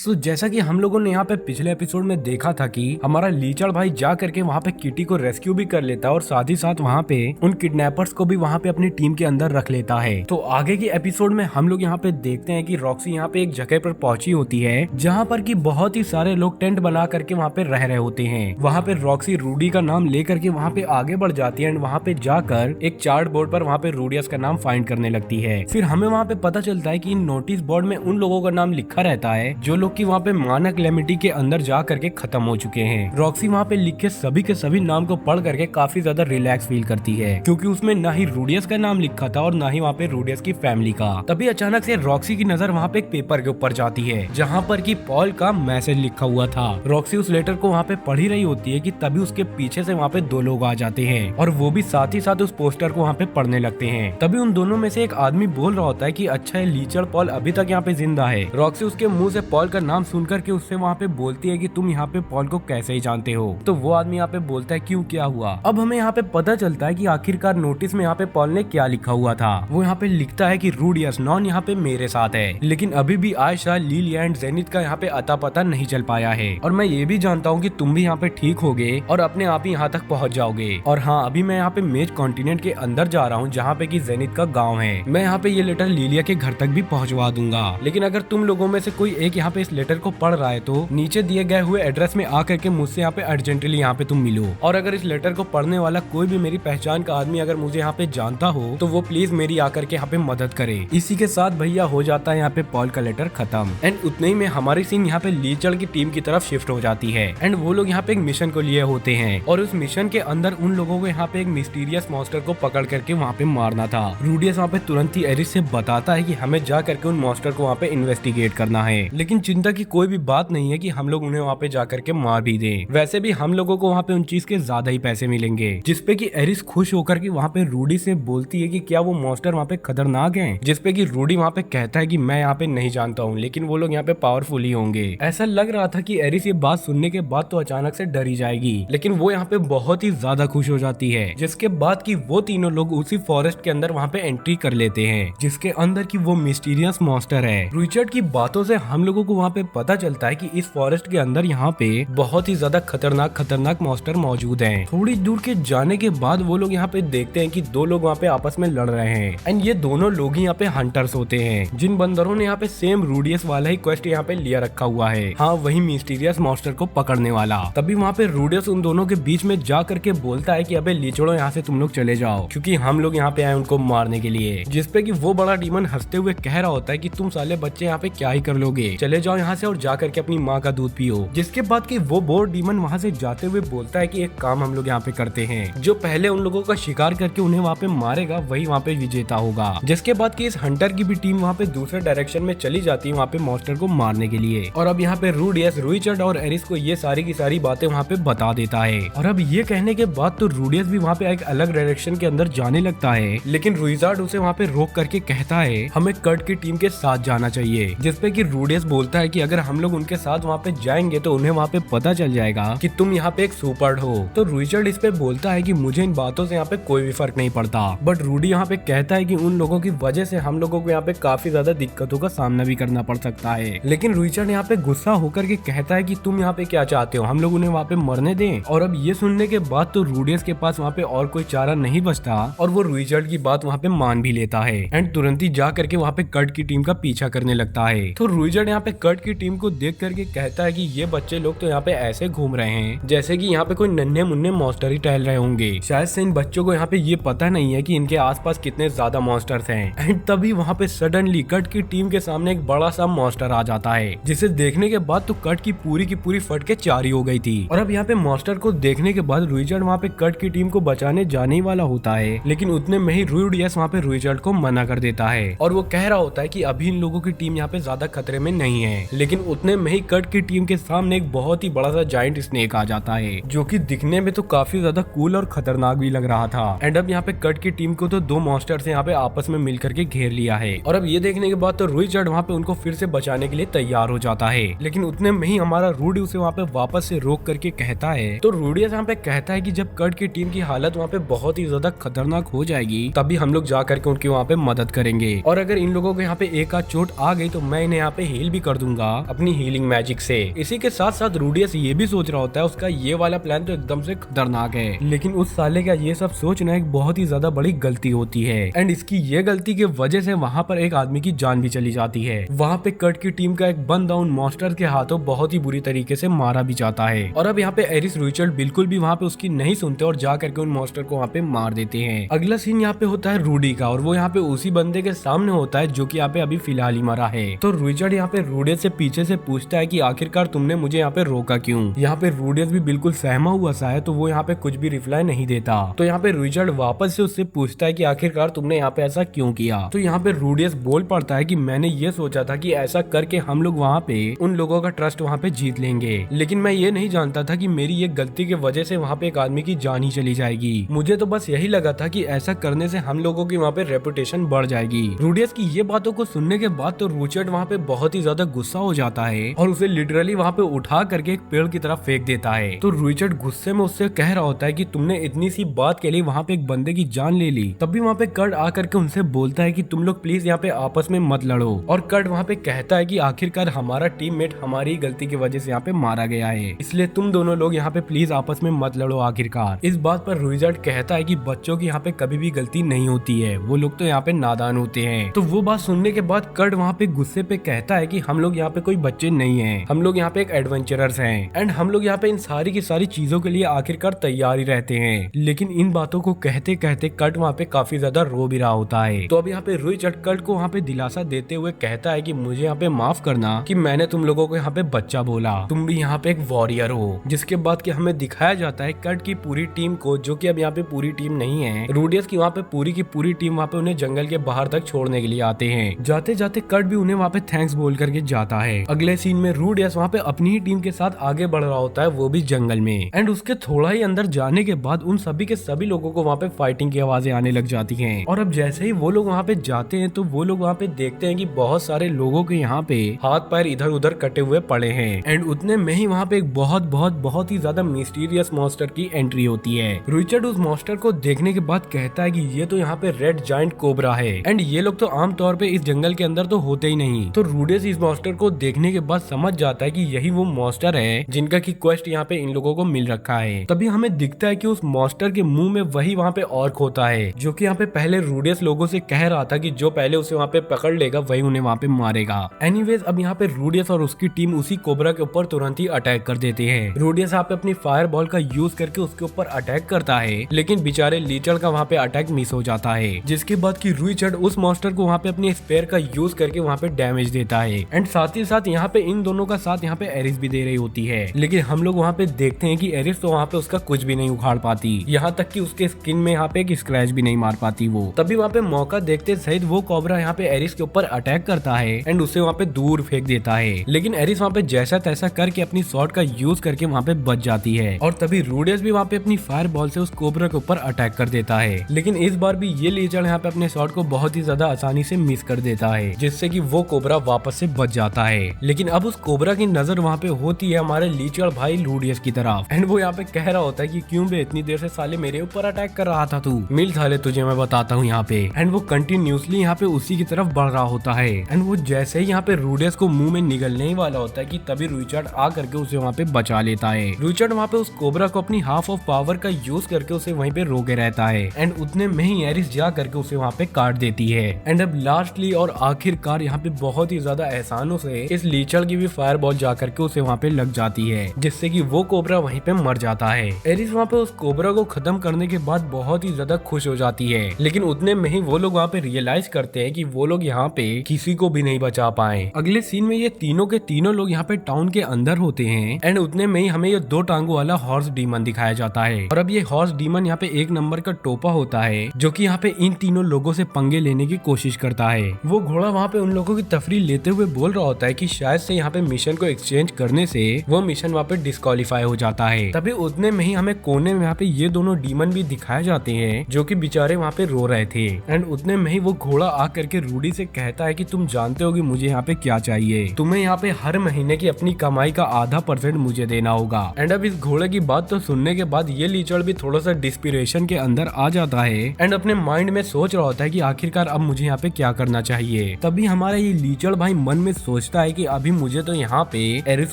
जैसा कि हम लोगों ने यहाँ पे पिछले एपिसोड में देखा था कि हमारा लीचड़ भाई जा करके वहाँ पे किटी को रेस्क्यू भी कर लेता है और साथ ही साथ वहाँ पे उन किडनैपर्स को भी वहाँ पे अपनी टीम के अंदर रख लेता है। तो आगे की एपिसोड में हम लोग यहाँ पे देखते हैं कि रॉक्सी यहाँ पे एक जगह पर पहुंची होती है जहाँ पर की बहुत ही सारे लोग टेंट बना करके वहाँ पे रह रहे होते हैं। वहाँ पे रॉक्सी रूडी का नाम लेकर के वहाँ पे आगे बढ़ जाती है एंड वहाँ पे जाकर एक चार्ट बोर्ड पर वहाँ पे रूडियस का नाम फाइंड करने लगती है। फिर हमें वहाँ पे पता चलता है कि इन नोटिस बोर्ड में उन लोगों का नाम लिखा रहता है जो लोग की वहाँ पे मानक लेमिटी के अंदर जा करके खत्म हो चुके हैं। रॉक्सी वहाँ पे लिखे सभी के सभी नाम को पढ़ करके काफी ज्यादा रिलैक्स फील करती है क्योंकि उसमें ना ही रूडियस का नाम लिखा था और ना ही वहाँ पे रूडियस की फैमिली का। तभी अचानक से रॉक्सी की नजर वहाँ पे एक पेपर के ऊपर जाती है जहाँ पर कि पॉल का मैसेज लिखा हुआ था। रॉक्सी उस लेटर को वहाँ पे पढ़ ही रही होती है कि तभी उसके पीछे से वहाँ पे दो लोग आ जाते हैं और वो भी साथ ही साथ उस पोस्टर को वहाँ पे पढ़ने लगते हैं। तभी उन दोनों में से एक आदमी बोल रहा होता है कि अच्छा है लीचड़ पॉल अभी तक यहाँ पे जिंदा है। रॉक्सी उसके मुंह से पॉल का नाम सुनकर के उससे वहाँ पे बोलती है कि तुम यहाँ पे पॉल को कैसे ही जानते हो। तो वो आदमी यहाँ पे बोलता है क्यों क्या हुआ। अब हमें यहाँ पे पता चलता है कि आखिरकार नोटिस में यहाँ पे पॉल ने क्या लिखा हुआ था। वो यहाँ पे लिखता है कि रूडियस नॉन यहाँ पे मेरे साथ है लेकिन अभी भी आयशा लीलिया एंड जेनिथ का यहाँ पे अता पता नहीं चल पाया है और मैं ये भी जानता हूँ कि तुम भी यहाँ पे ठीक होगे और अपने आप ही यहाँ तक पहुँच जाओगे। और हाँ अभी मैं यहाँ पे मेज कॉन्टिनेंट के अंदर जा रहा हूँ जहाँ पे की जेनिथ का गाँव है। मैं यहाँ पे ये लेटर लीलिया के घर तक भी पहुँचवा दूंगा लेकिन अगर तुम लोगों में से कोई एक यहाँ पे इस लेटर को पढ़ रहा है तो नीचे दिए गए हुए एड्रेस में आकर के मुझसे यहाँ पे अर्जेंटली यहाँ पे तुम मिलो। और अगर इस लेटर को पढ़ने वाला कोई भी मेरी पहचान का आदमी अगर मुझे यहाँ पे जानता हो तो वो प्लीज मेरी आकर के यहाँ पे मदद करे। इसी के साथ भैया हो जाता है यहाँ पे पॉल का लेटर खत्म एंड उतने ही में हमारी सीन यहाँ पे लीचड़ की टीम की तरफ शिफ्ट हो जाती है एंड वो लोग यहाँ पे एक मिशन को लिए होते हैं और उस मिशन के अंदर उन लोगों को यहाँ पे एक मिस्टीरियस मॉन्स्टर को पकड़ करके वहाँ पे मारना था। रूडियस वहाँ पे तुरंत ही एरिस से बताता है कि हमें जा करके उन मॉन्स्टर को वहाँ पे इन्वेस्टिगेट करना है लेकिन चिंता की कोई भी बात नहीं है कि हम लोग उन्हें वहाँ पे जा करके मार भी दें। वैसे भी हम लोगों को वहाँ पे उन चीज के ज्यादा ही पैसे मिलेंगे। जिसपे कि एरिस खुश होकर के वहाँ पे रूडी से बोलती है कि क्या वो मॉन्स्टर वहाँ पे खतरनाक हैं। जिसपे कि रूडी वहाँ पे कहता है कि मैं यहाँ पे नहीं जानता हूँ लेकिन वो लोग यहाँ पे पावरफुल ही होंगे। ऐसा लग रहा था कि एरिस ये बात सुनने के बाद तो अचानक से डरी जाएगी लेकिन वो यहाँ पे बहुत ही ज्यादा खुश हो जाती है। जिसके बाद की वो तीनों लोग उसी फॉरेस्ट के अंदर वहाँ पे एंट्री कर लेते हैं जिसके अंदर की वो मिस्टीरियस मॉन्स्टर है। रिचर्ड की बातों से हम लोगों को वहाँ पे पता चलता है कि इस फॉरेस्ट के अंदर यहाँ पे बहुत ही ज्यादा खतरनाक मॉन्स्टर मौजूद हैं। थोड़ी दूर के जाने के बाद वो लोग यहाँ पे देखते हैं कि दो लोग वहाँ पे आपस में लड़ रहे हैं एंड ये दोनों लोग ही यहाँ पे हंटर्स होते हैं जिन बंदरों ने यहाँ पे सेम रूडियस वाला ही क्वेस्ट यहाँ पे लिया रखा हुआ है। हाँ वही मिस्टीरियस मॉन्स्टर को पकड़ने वाला। तभी वहाँ पे रूडियस उन दोनों के बीच में जा करके बोलता है कि अबे लीचड़ो यहाँ से तुम लोग चले जाओ क्योंकि हम लोग यहाँ पे आए उनको मारने के लिए। जिसपे कि वो बड़ा डीमन हंसते हुए कह रहा होता है कि तुम साले बच्चे यहाँ पे क्या ही कर लोगे, चले जाओ यहाँ से और जा करके अपनी माँ का दूध पियो। जिसके बाद कि वो बोर डीमन वहाँ से जाते हुए बोलता है कि एक काम हम लोग यहाँ पे करते हैं, जो पहले उन लोगों का शिकार करके उन्हें वहाँ पे मारेगा वही वहाँ पे विजेता होगा। जिसके बाद कि इस हंटर की भी टीम वहाँ पे दूसरे डायरेक्शन में चली जाती है वहाँ पे मॉन्स्टर को मारने के लिए। और अब यहाँ पे रूडियस रुइचर्ड और एरिस को ये सारी की सारी बातें वहाँ पे बता देता है। और अब ये कहने के बाद तो रूडियस भी वहाँ पे एक अलग डायरेक्शन के अंदर जाने लगता है लेकिन रुइचार्ड उसे वहाँ पे रोक करके कहता है हमें कर्ट की टीम के साथ जाना चाहिए। जिसपे कि रूडियस बोलता है कि अगर हम लोग उनके साथ वहाँ पे जाएंगे तो उन्हें वहाँ पे पता चल जाएगा कि तुम यहाँ पे एक सुपर्ड हो। तो रुइचर्ड इस पे बोलता है कि मुझे इन बातों से यहाँ पे कोई भी फर्क नहीं पड़ता बट रूडी यहाँ पे कहता है कि उन लोगों की वजह से हम लोगों को यहाँ पे काफी ज्यादा दिक्कतों का सामना भी करना पड़ सकता है। लेकिन रुइचर्ड यहाँ पे गुस्सा होकर के कहता है कि तुम यहाँ पे क्या चाहते हो, हम लोग उन्हें वहाँ पे मरने दें। और अब ये सुनने के बाद तो रूडियस के पास वहाँ पे और कोई चारा नहीं बचता और वो रुइचर्ड की बात वहाँ पे मान भी लेता है एंड तुरंत ही जा करके वहाँ पे कर्ट की टीम का पीछा करने लगता है। तो रुइचर्ड यहाँ पे कर्ट की टीम को देख करके कहता है कि ये बच्चे लोग तो यहाँ पे ऐसे घूम रहे हैं जैसे कि यहाँ पे कोई नन्हे मुन्ने मॉन्स्टर ही टहल रहे होंगे। शायद से इन बच्चों को यहाँ पे ये पता नहीं है कि इनके आसपास कितने ज्यादा मॉन्स्टर्स हैं। एंड तभी वहाँ पे सडनली कर्ट की टीम के सामने एक बड़ा सा मॉन्स्टर आ जाता है जिसे देखने के बाद तो कर्ट की पूरी फट के चारी हो गई थी। और अब यहाँ पे मॉन्स्टर को देखने के बाद रुइचर्ड वहाँ पे कर्ट की टीम को बचाने जाने ही वाला होता है लेकिन उतने में ही रूडियस वहाँ पे रुइचर्ड को मना कर देता है और वो कह रहा होता है कि अभी इन लोगों की टीम यहाँ पे ज्यादा खतरे में नहीं है। लेकिन उतने में ही कर्ट की टीम के सामने एक बहुत ही बड़ा सा जायंट स्नेक आ जाता है जो कि दिखने में तो काफी ज्यादा कूल और खतरनाक भी लग रहा था। एंड अब यहाँ पे कर्ट की टीम को तो दो मॉन्स्टर्स यहाँ पे आपस में मिल करके घेर लिया है और अब ये देखने के बाद तो रुइचर्ड वहाँ पे उनको फिर से बचाने के लिए तैयार हो जाता है। लेकिन उतने में ही हमारा रूडी उसे वहाँ पे वापस से रोक करके कहता है। तो रूडियस यहाँ पे कहता है कि जब कर्ट की टीम की हालत वहाँ पे बहुत ही ज्यादा खतरनाक हो जाएगी तभी हम लोग जा करके उनकी वहाँ पे मदद करेंगे और अगर इन लोगों को यहाँ पे एक आध चोट आ गई तो मैं इन्हें यहाँ पे हील भी कर दूंगा। लूंगा अपनी हीलिंग मैजिक से। इसी के साथ साथ रूडियस ये भी सोच रहा होता है उसका ये वाला प्लान तो एकदम से खतरनाक है, लेकिन उस साले का ये सब सोचना एक बहुत ही ज्यादा बड़ी गलती होती है। एंड इसकी ये गलती की वजह से वहाँ पर एक आदमी की जान भी चली जाती है। वहाँ पे कट की टीम का एक बंदा उन मॉन्स्टर के हाथों बहुत ही बुरी तरीके से मारा भी जाता है। और अब यहाँ पे एरिस रुइचर्ड बिल्कुल भी वहाँ पे उसकी नहीं सुनते और जा करके उन मॉन्स्टर को वहाँ पे मार देते हैं। अगला सीन यहाँ पे होता है रूडी का, और वो यहाँ पे उसी बंदे के सामने होता है जो कि यहाँ पे अभी फिलहाल ही मरा है। तो रुइचर्ड यहाँ पे रूडियस से पीछे से पूछता है कि आखिरकार तुमने मुझे यहाँ पे रोका क्यों। यहाँ पे रूडियस भी बिल्कुल सहमा हुआ सा है, तो वो यहाँ पे कुछ भी रिप्लाई नहीं देता। तो यहाँ पे रुइचर्ड वापस से उससे पूछता है कि आखिरकार तुमने यहाँ पे ऐसा क्यों किया। तो यहाँ पे रूडियस बोल पड़ता है कि मैंने ये सोचा था कि ऐसा करके हम लोग वहाँ पे उन लोगों का ट्रस्ट वहाँ पे जीत लेंगे, लेकिन मैं ये नहीं जानता था कि मेरी ये गलती की वजह से वहाँ पे एक आदमी की जान ही चली जाएगी। मुझे तो बस यही लगा था कि ऐसा करने से हम लोगों की वहाँ पे रेपुटेशन बढ़ जाएगी। रूडियस की ये बातों को सुनने के बाद तो रुइचर्ड वहाँ पे बहुत ही ज्यादा गुस्सा हो जाता है और उसे लिटरली वहाँ पे उठा करके एक पेड़ की तरफ फेंक देता है। तो रुइचर्ड गुस्से में उससे कह रहा होता है कि तुमने इतनी सी बात के लिए वहाँ पे एक बंदे की जान ले ली। तब भी वहाँ पे कर्ड आकर के उनसे बोलता है कि तुम लोग प्लीज यहाँ पे आपस में मत लड़ो। और कर्ड वहाँ पे कहता है कि आखिरकार हमारा टीममेट हमारी गलती की वजह से यहाँ पे मारा गया है, इसलिए तुम दोनों लोग यहाँ पे प्लीज आपस में मत लड़ो आखिरकार। इस बात पर रुइचर्ड कहता है कि बच्चों की यहाँ पे कभी भी गलती नहीं होती है, वो लोग तो यहाँ पे नादान होते हैं। तो वो बात सुनने के बाद कर्ड वहाँ पे गुस्से पे कहता है कि हम लोग यहाँ पे कोई बच्चे नहीं हैं, हम लोग यहाँ पे एक एडवेंचरर्स हैं एंड हम लोग यहाँ पे इन सारी की सारी चीजों के लिए आखिरकार तैयार ही रहते हैं। लेकिन इन बातों को कहते कहते कर्ड वहाँ पे काफी ज्यादा रो भी रहा होता है। तो अब यहाँ पे रुइचर्ड कर्ड को वहाँ पे दिलासा देते हुए कहता है कि मुझे यहाँ पे माफ करना कि मैंने तुम लोगों को यहाँ पे बच्चा बोला, तुम भी यहाँ पे एक वॉरियर हो। जिसके बाद कि हमें दिखाया जाता है कर्ड की पूरी टीम को, जो कि अब यहाँ पे पूरी टीम नहीं है, रूडियस की वहाँ पे पूरी टीम वहाँ पे उन्हें जंगल के बाहर तक छोड़ने के लिए आते हैं। जाते जाते कर्ड भी उन्हें वहाँ पे थैंक्स बोल करके जाता है। अगले सीन में रूडियस वहाँ पे अपनी ही टीम के साथ आगे बढ़ रहा होता है, वो भी जंगल में। एंड उसके थोड़ा ही अंदर जाने के बाद उन सभी के सभी लोगों को वहाँ पे फाइटिंग की आवाजें आने लग जाती हैं। और अब जैसे ही वो लोग वहाँ पे जाते हैं तो वो लोग वहाँ पे देखते हैं कि बहुत सारे लोगों के यहाँ पे हाथ पैर इधर उधर कटे हुए पड़े हैं। एंड उतने में ही वहाँ पे एक बहुत ही ज्यादा मिस्टीरियस मॉन्स्टर की एंट्री होती है। रुइचर्ड उस मॉन्स्टर को देखने के बाद कहता है कि ये तो यहाँ पे रेड जायंट कोबरा है एंड ये लोग तो आमतौर पे इस जंगल के अंदर तो होते ही नहीं। तो रूडियस इस मॉन्स्टर को देखने के बाद समझ जाता है कि यही वो मॉन्स्टर है जिनका की क्वेस्ट यहाँ पे इन लोगों को मिल रखा है। तभी हमें दिखता है कि उस मॉन्स्टर के मुंह में वही वहाँ पे ऑर्क होता है, जो कि यहाँ पे पहले रूडियस लोगों से कह रहा था कि जो पहले उसे वहाँ पे पकड़ लेगा वही उन्हें वहाँ पे मारेगा। एनीवेज अब यहाँ पे रूडियस और उसकी टीम उसी कोबरा के ऊपर तुरंत ही अटैक कर देते हैं। रूडियस यहाँ पे अपनी फायर बॉल का यूज करके उसके ऊपर अटैक करता है, लेकिन बेचारे लीचर्ड का वहाँ पे अटैक मिस हो जाता है। जिसके बाद की रुइचर्ड उस मॉन्स्टर को वहाँ पे अपने स्पेयर का यूज करके वहाँ पे डैमेज देता है। एंड साथ ही साथ यहाँ पे इन दोनों का साथ यहाँ पे एरिस भी दे रही होती है, लेकिन हम लोग वहाँ पे देखते हैं कि एरिस तो वहाँ पे उसका कुछ भी नहीं उखाड़ पाती, यहाँ तक कि उसके स्किन में यहाँ पे एक स्क्रैच भी नहीं मार पाती वो। तभी वहाँ पे मौका देखते सहित वो कोबरा यहाँ पे एरिस के ऊपर अटैक करता है एंड उसे वहाँ पे दूर फेंक देता है। लेकिन एरिस वहाँ पे जैसा तैसा करके अपनी शॉट का यूज करके वहाँ पे बच जाती है। और तभी रूडियस भी वहाँ पे अपनी फायर बॉल से उस कोबरा के ऊपर अटैक कर देता है। लेकिन इस बार भी ये लीचर्ड यहाँ पे अपने शॉट को बहुत ही ज्यादा आसानी से मिस कर देता है, जिससे कि वो कोबरा वापस से बच जाता है। लेकिन अब उस कोबरा की नजर वहाँ पे होती है हमारे लीचर्ड भाई रूडियस की तरफ एंड वो यहाँ पे कह रहा होता है कि क्यों बे इतनी देर से साले मेरे ऊपर अटैक कर रहा था तू, मिल साले तुझे मैं बताता हूँ यहाँ पे। एंड वो कंटिन्यूसली यहाँ पे उसी की तरफ बढ़ रहा होता है। एंड वो जैसे ही यहाँ पे रूडियस को मुंह में निगलने ही वाला होता है कि तभी रुइचर्ड आ करके उसे वहाँ पे बचा लेता है। रुइचर्ड वहाँ पे उस कोबरा को अपनी हाफ ऑफ पावर का यूज करके उसे वहीं पे रोके रहता है एंड उतने में ही एरिस जा करके उसे वहाँ पे काट देती है। एंड अब लास्टली और आखिरकार यहाँ पे बहुत ही ज्यादा एहसानों से इस लीचर्ड की भी फायर बॉल जा करके उसे वहाँ पे लग जाती है, जिससे कि वो कोबरा वहीं पे मर जाता है। एरिस वहाँ पे उस कोबरा को खत्म करने के बाद बहुत ही ज्यादा खुश हो जाती है, लेकिन उतने में ही वो लोग वहाँ पे रियलाइज करते हैं कि वो लोग यहाँ पे किसी को भी नहीं बचा पाए। अगले सीन में ये तीनों के तीनों लोग यहाँ पे टाउन के अंदर होते हैं एंड उतने में ही हमें ये 2 टांगों वाला हॉर्स डीमन दिखाया जाता है। और अब ये हॉर्स डीमन यहाँ पे 1 नंबर का टोपा होता है, जो कि यहाँ पे इन तीनों लोगों से पंगे लेने की कोशिश करता है। वो घोड़ा वहाँ पे उन लोगों की तफरीह लेते हुए बोल रहा होता है कि शायद से यहाँ पे मिशन को एक्सचेंज करने से वो मिशन वहाँ पे डिस्क्वालीफाई हो जाता है। तभी उतने में ही हमें कोने में यहाँ पे ये दोनों डीमन भी दिखाए जाते हैं, जो कि बेचारे वहाँ पे रो रहे थे। एंड उतने में ही वो घोड़ा आ करके रूडी से कहता है कि तुम जानते हो कि मुझे यहाँ पे क्या चाहिए, तुम्हें यहाँ पे हर महीने की अपनी कमाई का आधा% मुझे देना होगा। एंड अब इस घोड़े की बात तो सुनने के बाद ये लीचर्ड भी थोड़ा सा डिस्पिरेशन के अंदर आ जाता है एंड अपने माइंड में सोच रहा होता है कि आखिरकार अब मुझे यहाँ पे क्या करना चाहिए। तभी हमारा ये लीचर्ड भाई मन में सोचता सोचता है कि अभी मुझे तो यहाँ पे एरिस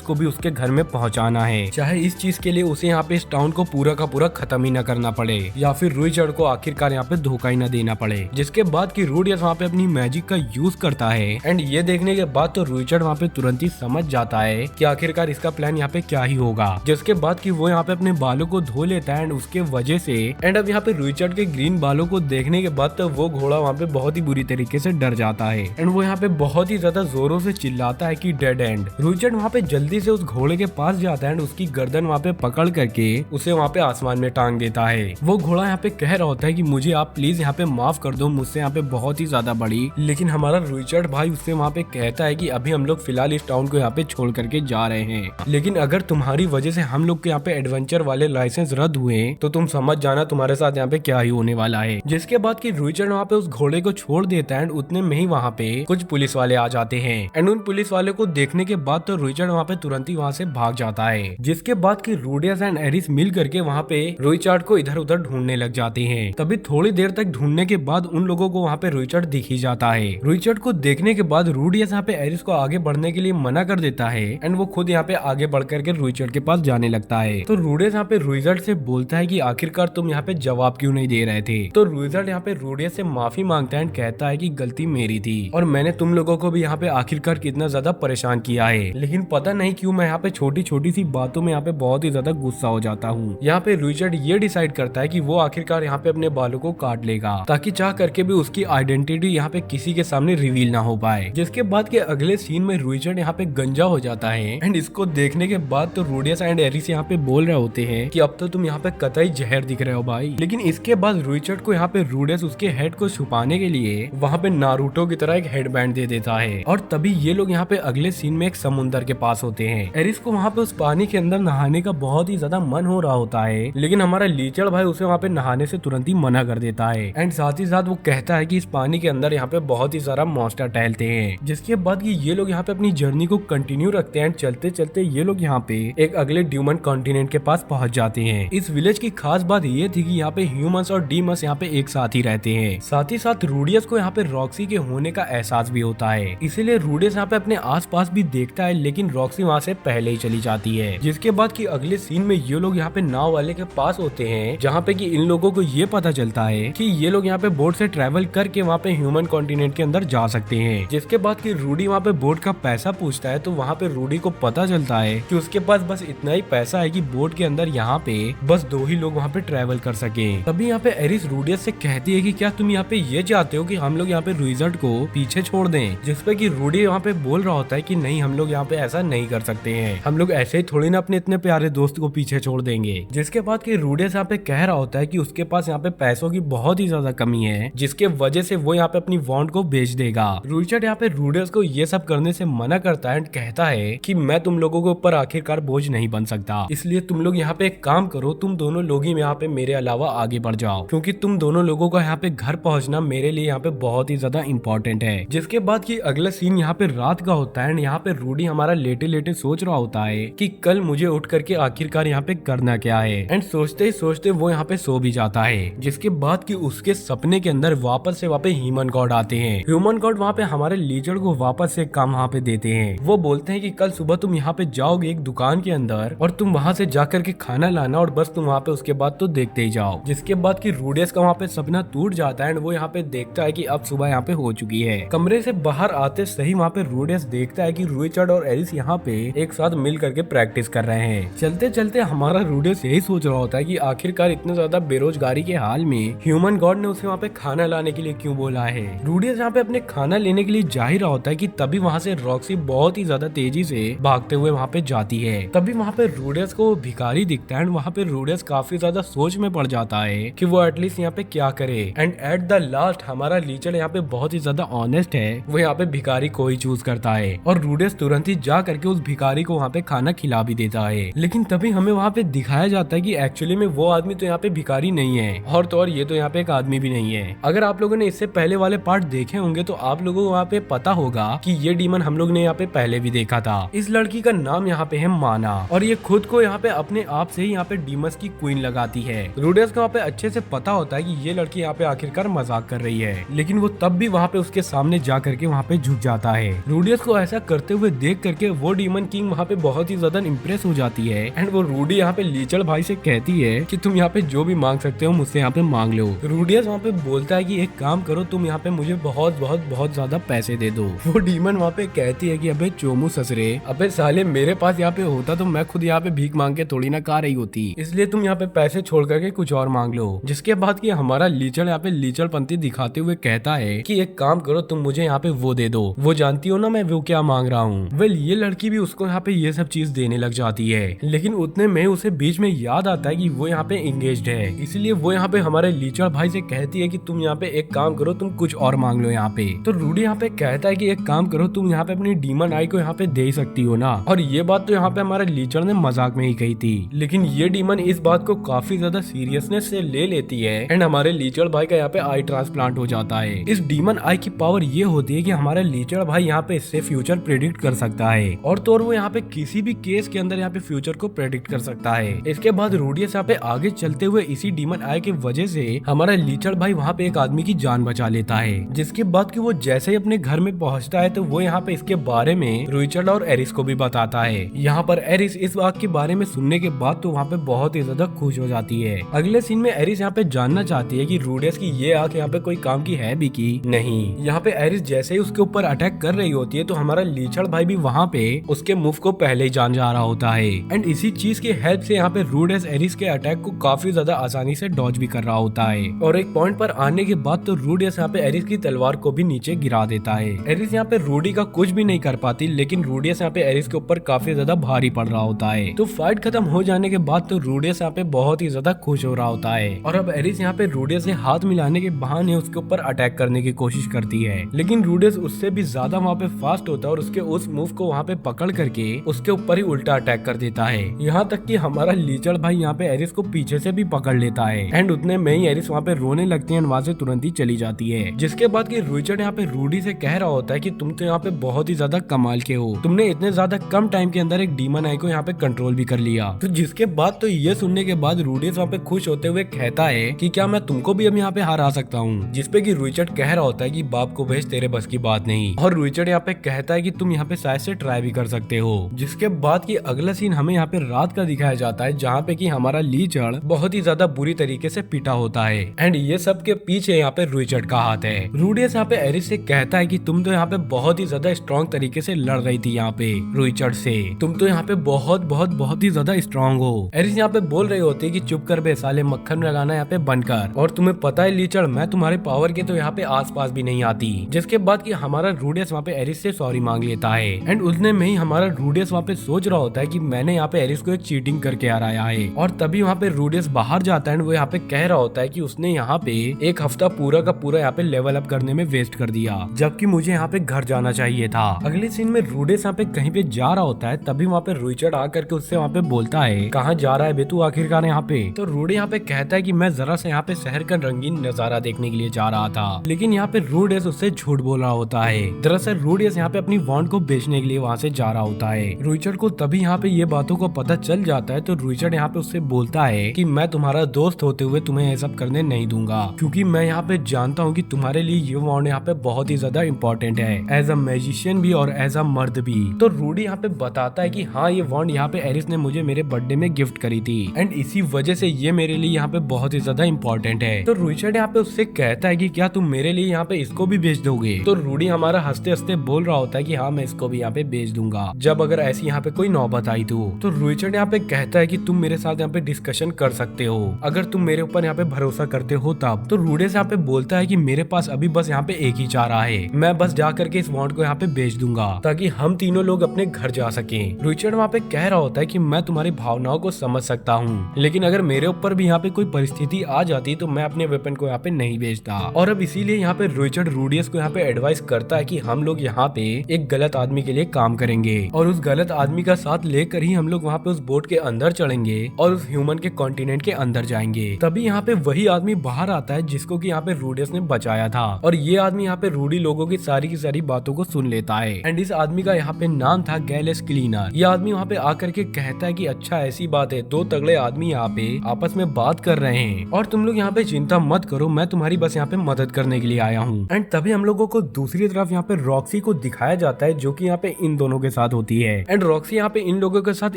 को भी उसके घर में पहुँचाना है, चाहे इस चीज के लिए उसे यहाँ पे इस टाउन को पूरा का पूरा खत्म ही न करना पड़े या फिर रुईचड़ को आखिरकार यहाँ पे धोखा ही न देना पड़े। जिसके बाद की रूडियस वहाँ पे अपनी मैजिक का यूज करता है एंड ये देखने के बाद तो रुईचड़ वहाँ पे तुरंत ही समझ जाता है कि आखिरकार इसका प्लान यहाँ पे क्या ही होगा। जिसके बाद कि वो यहाँ पे अपने बालों को धो लेता है एंड उसके वजह से एंड अब यहाँ पे रुईचड़ के ग्रीन बालों को देखने के बाद तो वो घोड़ा वहाँ पे बहुत ही बुरी तरीके से डर जाता है एंड वो यहाँ पे बहुत ही ज्यादा जोरों से चिल्लाता है कि डेड एंड। रुईचड़ वहाँ पे जल्दी से उस घोड़े के पास जाता है एंड उसकी गर्दन वहाँ पे पकड़ करके उसे वहाँ पे आसमान में टांग देता है। वो घोड़ा यहाँ पे कह रहा होता है कि मुझे आप प्लीज यहाँ पे माफ कर दो, मुझसे यहाँ पे बहुत ही ज्यादा बड़ी। लेकिन हमारा रुईचड़ भाई उससे वहाँ पे कहता है कि अभी हम लोग फिलहाल इस टाउन को यहाँ पे छोड़ करके जा रहे हैं, लेकिन अगर तुम्हारी वजह से हम लोग के यहाँ पे एडवेंचर वाले लाइसेंस रद्द हुए तो तुम समझ जाना तुम्हारे साथ यहाँ पे क्या ही होने वाला है। जिसके बाद की रुईचड़ वहाँ पे उस घोड़े को छोड़ देता है एंड उतने में ही वहाँ पे कुछ पुलिस वाले आ जाते हैं एंड उन पुलिस वाले को देखने के बाद तो रुईचड़ वहाँ पे तुरंत ही वहाँ से भाग जाता है। जिसके बाद की रूडियस एंड एरिस मिल करके वहाँ पे रुईचड़ को इधर उधर ढूंढने लग जाते हैं। तभी थोड़ी देर तक ढूंढने के बाद उन लोगों को वहाँ पे रुईचड़ दिख ही जाता है। रुईचड़ को देखने के बाद रूडियस यहाँ पे एरिस को आगे बढ़ने के लिए मना कर देता है एंड वो खुद यहाँ पे आगे बढ़ करके रुईचड़ के पास जाने लगता है। तो रूडियस यहाँ पे रुईचड़ से बोलता है कि आखिरकार तुम यहाँ पे जवाब क्यों नहीं दे रहे थे। तो रुईचड़ यहाँ पे रूडियस से माफी मांगता है एंड कहता है कि गलती मेरी थी और मैंने तुम लोगों को भी यहाँ पे आखिरकार कितना ज्यादा परेशान किया है, लेकिन पता नहीं क्यों मैं यहाँ पे छोटी छोटी सी बातों में यहाँ पे बहुत ही ज्यादा गुस्सा हो जाता हूँ। यहाँ पे रुईचड़ ये डिसाइड करता है कि वो आखिरकार यहाँ पे अपने बालों को काट लेगा ताकि चाह करके भी उसकी आइडेंटिटी यहाँ पे किसी के सामने रिवील ना हो पाए। जिसके बाद के अगले सीन में रुईचड़ यहाँ पे गंजा हो जाता है एंड इसको देखने के बाद तो रूडियस एंड एरिस यहाँ पे बोल रहे होते हैं कि अब तो तुम यहाँ पे कतई जहर दिख रहे हो भाई। लेकिन इसके बाद रुईचड़ को यहाँ पे रूडियस उसके हेड को छुपाने के लिए वहाँ पे नारुतो की तरह एक हेडबैंड दे देता है और तभी ये लोग यहाँ पे अगले सीन में एक समुंदर के पास होते हैं। एरिस को वहाँ पे उस पानी के अंदर नहाने का बहुत ही ज्यादा मन हो रहा होता है, लेकिन हमारा लीचड़ भाई उसे वहाँ पे नहाने से तुरंत ही मना कर देता है एंड साथ ही साथ वो कहता है कि इस पानी के अंदर यहाँ पे बहुत ही सारा मॉन्स्टर टहलते हैं। जिसके बाद ये लोग यहाँ पे अपनी जर्नी को कंटिन्यू रखते हैं। चलते चलते ये लोग यहाँ पे एक अगले ड्यूमन कॉन्टिनेंट के पास पहुंच जाते हैं। इस विलेज की खास बात ये थी कि यहाँ पे ह्यूमंस और डीमंस यहाँ पे एक साथ ही रहते हैं। साथ ही साथ रूडियस को यहाँ पे रॉक्सी के होने का एहसास भी होता है, इसीलिए रूडियस यहाँ पे अपने आसपास भी देखता है, लेकिन रॉक्सी वहाँ से पहले ही चली जाती है। जिसके बाद की अगले सीन में ये लोग यहाँ पे नाव वाले के पास होते हैं, जहाँ पे कि इन लोगों को ये पता चलता है कि ये लोग यहाँ पे बोट से ट्रेवल करके वहाँ पे ह्यूमन कॉन्टिनेंट के अंदर जा सकते हैं। जिसके बाद की रूडी वहाँ पे बोट का पैसा पूछता है, तो वहाँ पे रूडी को पता चलता है कि उसके पास बस इतना ही पैसा है कि बोट के अंदर यहाँ पे बस 2 ही लोग वहाँ पे ट्रेवल कर सके। तभी यहाँ पे एरिस रूडियस से कहती है कि क्या तुम यहाँ पे ये चाहते हो कि हम लोग यहाँ पे रुईचड़ को पीछे छोड़ दें। जिसपे कि रूडी यहाँ पे बोल रहा होता है कि नहीं, हम लोग यहाँ पे ऐसा नहीं कर सकते हैं, हम लोग ऐसे ही थोड़ी ना अपने इतने प्यारे दोस्त को पीछे छोड़ देंगे। जिसके बाद कि रूडियस यहाँ पे कह रहा होता है कि उसके पास यहाँ पे पैसों की बहुत ही ज्यादा कमी है, जिसके वजह से वो यहाँ पे अपनी वॉन्ट को बेच देगा। रुईचड़ यहाँ पे रूडियस को ये सब करने से मना करता है एंड कहता है कि मैं तुम लोगों के ऊपर आखिरकार बोझ नहीं बन सकता, इसलिए तुम लोग यहाँ पे एक काम करो, तुम दोनों लोग ही यहाँ पे मेरे अलावा आगे बढ़ जाओ, क्योंकि तुम दोनों लोगों का यहाँ पे घर पहुंचना मेरे लिए यहाँ पे बहुत ही ज्यादा इंपॉर्टेंट है। जिसके बाद की अगला सीन यहाँ पे रात का होता है एंड यहाँ पे रूडी हमारा लेटे लेटे सोच रहा होता है कि कल मुझे उठ करके आखिरकार यहाँ पे करना क्या है, एंड सोचते ही सोचते वो यहाँ पे सो भी जाता है। जिसके बाद की उसके सपने के अंदर वापस से वहाँ पे ह्यूमन गॉड आते हैं। ह्यूमन गॉड वहाँ पे हमारे लीचड़ को वापस से काम वहाँ पे देते हैं। वो बोलते हैं कि कल सुबह तुम यहाँ पे जाओगे एक दुकान के अंदर और तुम वहाँ से जा करके खाना लाना और बस तुम वहाँ पे उसके बाद तो देखते ही जाओ। जिसके बाद की रूडियस का वहाँ पे सपना टूट जाता है एंड वो यहाँ पे देखता है कि अब सुबह यहाँ पे हो चुकी है। कमरे से बाहर आते सही वहाँ पे रूडियस देखता है कि रुईचड़ और एरिस यहाँ पे एक साथ मिल करके प्रैक्टिस कर रहे हैं। चलते चलते हमारा रूडियस यही सोच रहा होता है कि आखिरकार इतने ज्यादा बेरोजगारी के हाल में ह्यूमन गॉड ने उसे वहाँ पे खाना लाने के लिए क्यों बोला है। रूडियस यहाँ पे अपने खाना लेने के लिए जा ही रहा होता है कि तभी वहाँ से रॉक्सी बहुत ही ज्यादा तेजी से भागते हुए वहाँ पे जाती है। तभी वहाँ पे रूडियस को भिखारी दिखता है एंड वहाँ पे रूडियस काफी ज्यादा सोच में पड़ जाता है कि वो एटलीस्ट यहाँ पे क्या करे। एंड एट द लास्ट हमारा लीचड़ यहाँ पे बहुत ही ज्यादा ऑनेस्ट है, वो यहाँ पे भिखारी को ही चूज करता है और रूडियस तुरंत ही जा करके उस भिखारी को वहाँ पे खाना खिला भी देता है। लेकिन तभी हमें वहाँ पे दिखाया जाता है कि एक्चुअली में वो आदमी तो यहाँ पे भिखारी नहीं है और तो और ये तो यहाँ पे एक आदमी भी नहीं है। अगर आप लोगों ने इससे पहले वाले पार्ट देखे होंगे तो आप लोगों को वहाँ पे पता होगा कि ये डीमन हम लोग ने यहाँ पे पहले भी देखा था। इस लड़की का नाम यहाँ पे है माना और ये खुद को यहाँ पे अपने आप से ही यहाँ पे डीमंस की क्वीन लगाती है। रूडियस को वहाँ पे अच्छे से पता होता है कि ये लड़की यहाँ पे आखिरकार मजाक कर रही है, लेकिन वो तब भी वहाँ पे उसके सामने जा करके वहाँ पे झुक जाता है। रूडियस को ऐसा करते हुए देख करके वो डीमन किंग वहाँ पे बहुत ही ज्यादा इम्प्रेस हो जाती है एंड वो रूडी यहाँ पे लीचड़ भाई से कहती है कि तुम यहाँ पे जो भी मांग सकते हो मुझसे यहाँ पे मांग लो। रूडियस वहाँ पे बोलता है कि एक काम करो, तुम यहाँ पे मुझे बहुत बहुत बहुत ज्यादा पैसे दे दो। वो डीमन वहाँ पे कहती है कि अबे चोमू ससरे, अबे साले मेरे पास यहाँ पे होता तो मैं खुद यहाँ पे भीख मांग के थोड़ी ना खा रही होती, इसलिए तुम यहाँ पे पैसे छोड़ करके कुछ और मांग लो। जिसके बाद कि हमारा लीचड़ यहाँ पे लीचड़पंथी दिखाते हुए कहता है कि एक काम करो, तुम मुझे यहाँ पे वो दे दो, वो जानती हो ना मैं वो क्या मांग रहा हूँ। वेल ये लड़की भी उसको यहाँ पे ये सब चीज देने लग जाती है, लेकिन उतने में उसे बीच में याद आता है कि वो यहाँ पे एंगेज्ड है, इसलिए वो यहाँ पे हमारे लीचड़ भाई से कहती है कि तुम यहाँ पे एक काम करो, तुम कुछ और मांग लो यहाँ पे। तो रूडी यहाँ पे कहता है कि एक काम करो, तुम यहाँ पे अपनी डीमन आई को यहाँ पे दे सकती हो ना। और ये बात तो यहाँ पे हमारे लीचड़ ने मजाक में ही कही थी, लेकिन ये डीमन इस बात को काफी ज्यादा सीरियसनेस से ले लेती है एंड हमारे लीचड़ भाई का यहाँ पे आई ट्रांसप्लांट हो जाता है। इस डीमन आई की पावर ये होती है कि हमारा लीचड़ भाई यहाँ पे इससे फ्यूचर प्रेडिक्ट कर सकता है और तो और वो यहाँ पे किसी भी केस के अंदर यहाँ पे फ्यूचर को प्रेडिक्ट कर सकता है। इसके बाद रूडियस यहाँ पे आगे चलते हुए इसी डीमन आई की वजह से हमारा लीचड़ भाई वहाँ पे एक आदमी की जान बचा लेता है। जिसके बाद कि वो जैसे ही अपने घर में पहुँचता है तो वो यहाँ पे इसके बारे में रुइचर्ड और एरिस को भी बताता है। यहाँ पर एरिस इस बात के बारे में सुनने के बाद तो वहाँ पे बहुत ही ज्यादा खुश हो जाती है। अगले सीन में एरिस यहाँ पे जानना चाहती है कि रूडियस की ये आंख यहाँ पे कोई काम की है भी की नहीं। यहाँ पे एरिस जैसे ही उसके ऊपर अटैक कर रही होती है तो हमारा लीचड़ भाई भी वहाँ पे उसके मूव को पहले ही जान जा रहा होता है एंड इसी चीज की हेल्प से यहाँ पे रूडियस एरिस के अटैक को काफी ज्यादा आसानी से डॉज भी कर रहा होता है। और एक पॉइंट पर आने के बाद तो रूडियस यहाँ पे एरिस की तलवार को भी नीचे गिरा देता है। एरिस यहाँ पे रूडी का कुछ भी नहीं कर पाती, लेकिन रूडियस यहाँ पे एरिस के ऊपर काफी ज्यादा भारी पड़ रहा होता है। तो फाइट खत्म हो जाने के बाद तो रूडियस यहाँ पे बहुत ही ज्यादा खुश हो रहा होता है और अब एरिस यहाँ पे रूडियस से हाथ मिलाने के बहाने उसके ऊपर अटैक करने की कोशिश करती है, लेकिन रूडियस उससे भी ज्यादा वहाँ पे फास्ट होता है और उसके उस मूव को वहाँ पे पकड़ करके उसके ऊपर ही उल्टा अटैक कर देता है। यहाँ तक कि हमारा लीचड़ भाई यहाँ पे एरिस को पीछे से भी पकड़ लेता है एंड उतने में ही एरिस वहाँ पे रोने लगती है, वहाँ से तुरंत ही चली जाती है। जिसके बाद कि रुइचर्ड यहाँ पे रूडी से कह रहा होता है कि तुम तो यहाँ पे बहुत ही ज्यादा कमाल के हो, तुमने इतने ज्यादा कम टाइम के अंदर एक डीमन आई को यहाँ पे कंट्रोल भी कर लिया। तो जिसके बाद तो ये सुनने के बाद रूडियस वहाँ पे खुश होते हुए कहता है कि क्या मैं तुमको भी अब यहाँ पे हरा सकता हूँ। जिसपे कि रुइचर्ड कह रहा होता है कि बाप को भेज, तेरे बस की बात नहीं। और रुइचर्ड यहाँ पे कहता है कि तुम यहाँ पे शायद से ट्राई भी कर सकते हो। जिसके बाद की अगला सीन हमें यहाँ पे रात का दिखाया जाता है, जहाँ पे कि हमारा लीचड़ बहुत ही ज्यादा बुरी तरीके से पिटा होता है एंड ये सब के पीछे यहाँ पे रुइचर्ड का हाथ है। रूडियस यहाँ पे एरिस से कहता है कि तुम तो यहाँ पे बहुत ही ज्यादा स्ट्रॉन्ग तरीके से लड़ रही थी यहाँ पे रुइचर्ड से, तुम तो यहाँ पे बहुत ही ज्यादा स्ट्रॉन्ग हो। एरिस यहाँ पे बोल रही होती है कि चुप कर बे साले, मक्खन लगाना यहाँ पे बंद कर, और तुम्हें पता है लीचड़ मैं तुम्हारे पावर के तो यहाँ पे आस पास भी नहीं आती। जिसके बाद की हमारा रूडियस वहाँ पे एरिस से सॉरी मांग लेता है एंड उतने में ही हमारा रूडियस वहाँ पे सोच रहा होता है कि मैंने यहाँ पे एरिस को एक चीटिंग करके हराया है। और तभी वहाँ पे रूडियस बाहर जाता है, वो यहाँ पे कह रहा होता है कि उसने यहाँ पे एक हफ्ता पूरा का पूरा यहाँ पे लेवल अप करने में वेस्ट कर दिया, जबकि मुझे यहाँ पे घर जाना चाहिए था। अगले सीन में रूडियस यहाँ पे कहीं पे जा रहा होता है, तभी वहाँ पे रुइचर्ड आकर के उससे वहाँ पे बोलता है कहाँ जा रहा है बे तू आखिरकार यहाँ पे। तो रूडी यहाँ पे कहता है कि मैं जरा से यहाँ पे शहर का रंगीन नजारा देखने के लिए जा रहा था, लेकिन यहाँ पे रूडियस उससे झूठ बोल रहा होता है। दरअसल रूडियस यहाँ पे अपनी वॉन्ड को बेचने के लिए वहाँ से जा रहा होता है। रुइचर्ड को तभी यहाँ पे ये बातों को पता चल जाता है, तो रुइचर्ड यहाँ पे उससे बोलता है कि मैं तुम्हारा दोस्त होते हुए तुम्हें ये सब करने नहीं दूंगा, क्योंकि मैं यहाँ पे जानता हूँ कि तुम्हारे लिए ये वॉन्ड यहाँ पे बहुत ही ज्यादा इम्पोर्टेंट है, एज अ मैजिशियन भी और एज अ मर्द भी। तो रूडी यहाँ पे बताता है कि हाँ ये वॉन्ड यहाँ पे एरिस ने मुझे मेरे बर्थडे में गिफ्ट करी थी एंड इसी वजह से ये मेरे लिए यहाँ पे बहुत ही ज्यादा इम्पोर्टेंट है। तो रुइचर्ड यहाँ पे उससे कहता है कि क्या तुम मेरे लिए यहाँ पे इसको भी बेच दोगे। तो रूडी हमारा हंसते हंसते बोल रहा होता है कि हाँ मैं इसको भी यहाँ पे बेच दूंगा जब अगर ऐसी यहाँ पे कोई नौबत आई तो रुइचर्ड यहाँ पे कहता है कि तुम मेरे साथ यहाँ पे डिस्कशन कर सकते हो अगर तुम मेरे ऊपर यहाँ पे भरोसा करते हो तब। तो रूडियस यहाँ पे बोलता है कि मेरे पास अभी बस यहाँ पे एक ही चारा है, मैं बस जा करके इस वॉन्ड को यहाँ पे बेच दूंगा ताकि हम तीनों लोग अपने घर जा सकें। रुइचर्ड वहाँ पे कह रहा होता है कि मैं तुम्हारी भावनाओं को समझ सकता हूँ, लेकिन अगर मेरे ऊपर भी यहाँ पे कोई परिस्थिति आ जाती तो मैं अपने वेपन को यहाँ पे नहीं बेचता। और अब इसीलिए यहाँ पे रुइचर्ड रूडियस को यहाँ पे एडवाइस करता है कि हम लोग यहाँ पे एक गलत आदमी के लिए काम करेंगे और उस गलत आदमी का साथ लेकर ही हम लोग वहाँ पे उस बोट के अंदर चढ़ेंगे और उस ह्यूमन के कॉन्टिनेंट के अंदर जाएंगे। तभी यहाँ पे वही आदमी बाहर आता है जिसको कि यहाँ पे रूडियस ने बचाया था, और ये आदमी यहाँ पे रूडी लोगों की सारी बातों को सुन लेता है एंड इस आदमी का यहाँ पे नाम था गैलेस क्लीनर। ये आदमी वहाँ पे आकर के कहता है कि अच्छा ऐसी बात है, दो तगड़े आदमी यहाँ पे आपस में बात कर रहे हैं और तुम लोग यहाँ पे चिंता मत करो, मैं तुम्हारी बस यहाँ पे मदद करने के लिए आया हूँ। एंड तभी हम लोगों को दूसरी तरफ यहाँ पे रॉक्सी को दिखाया जाता है जो कि यहाँ पे इन दोनों के साथ होती है। एंड रॉक्सी यहाँ पे इन लोगों के साथ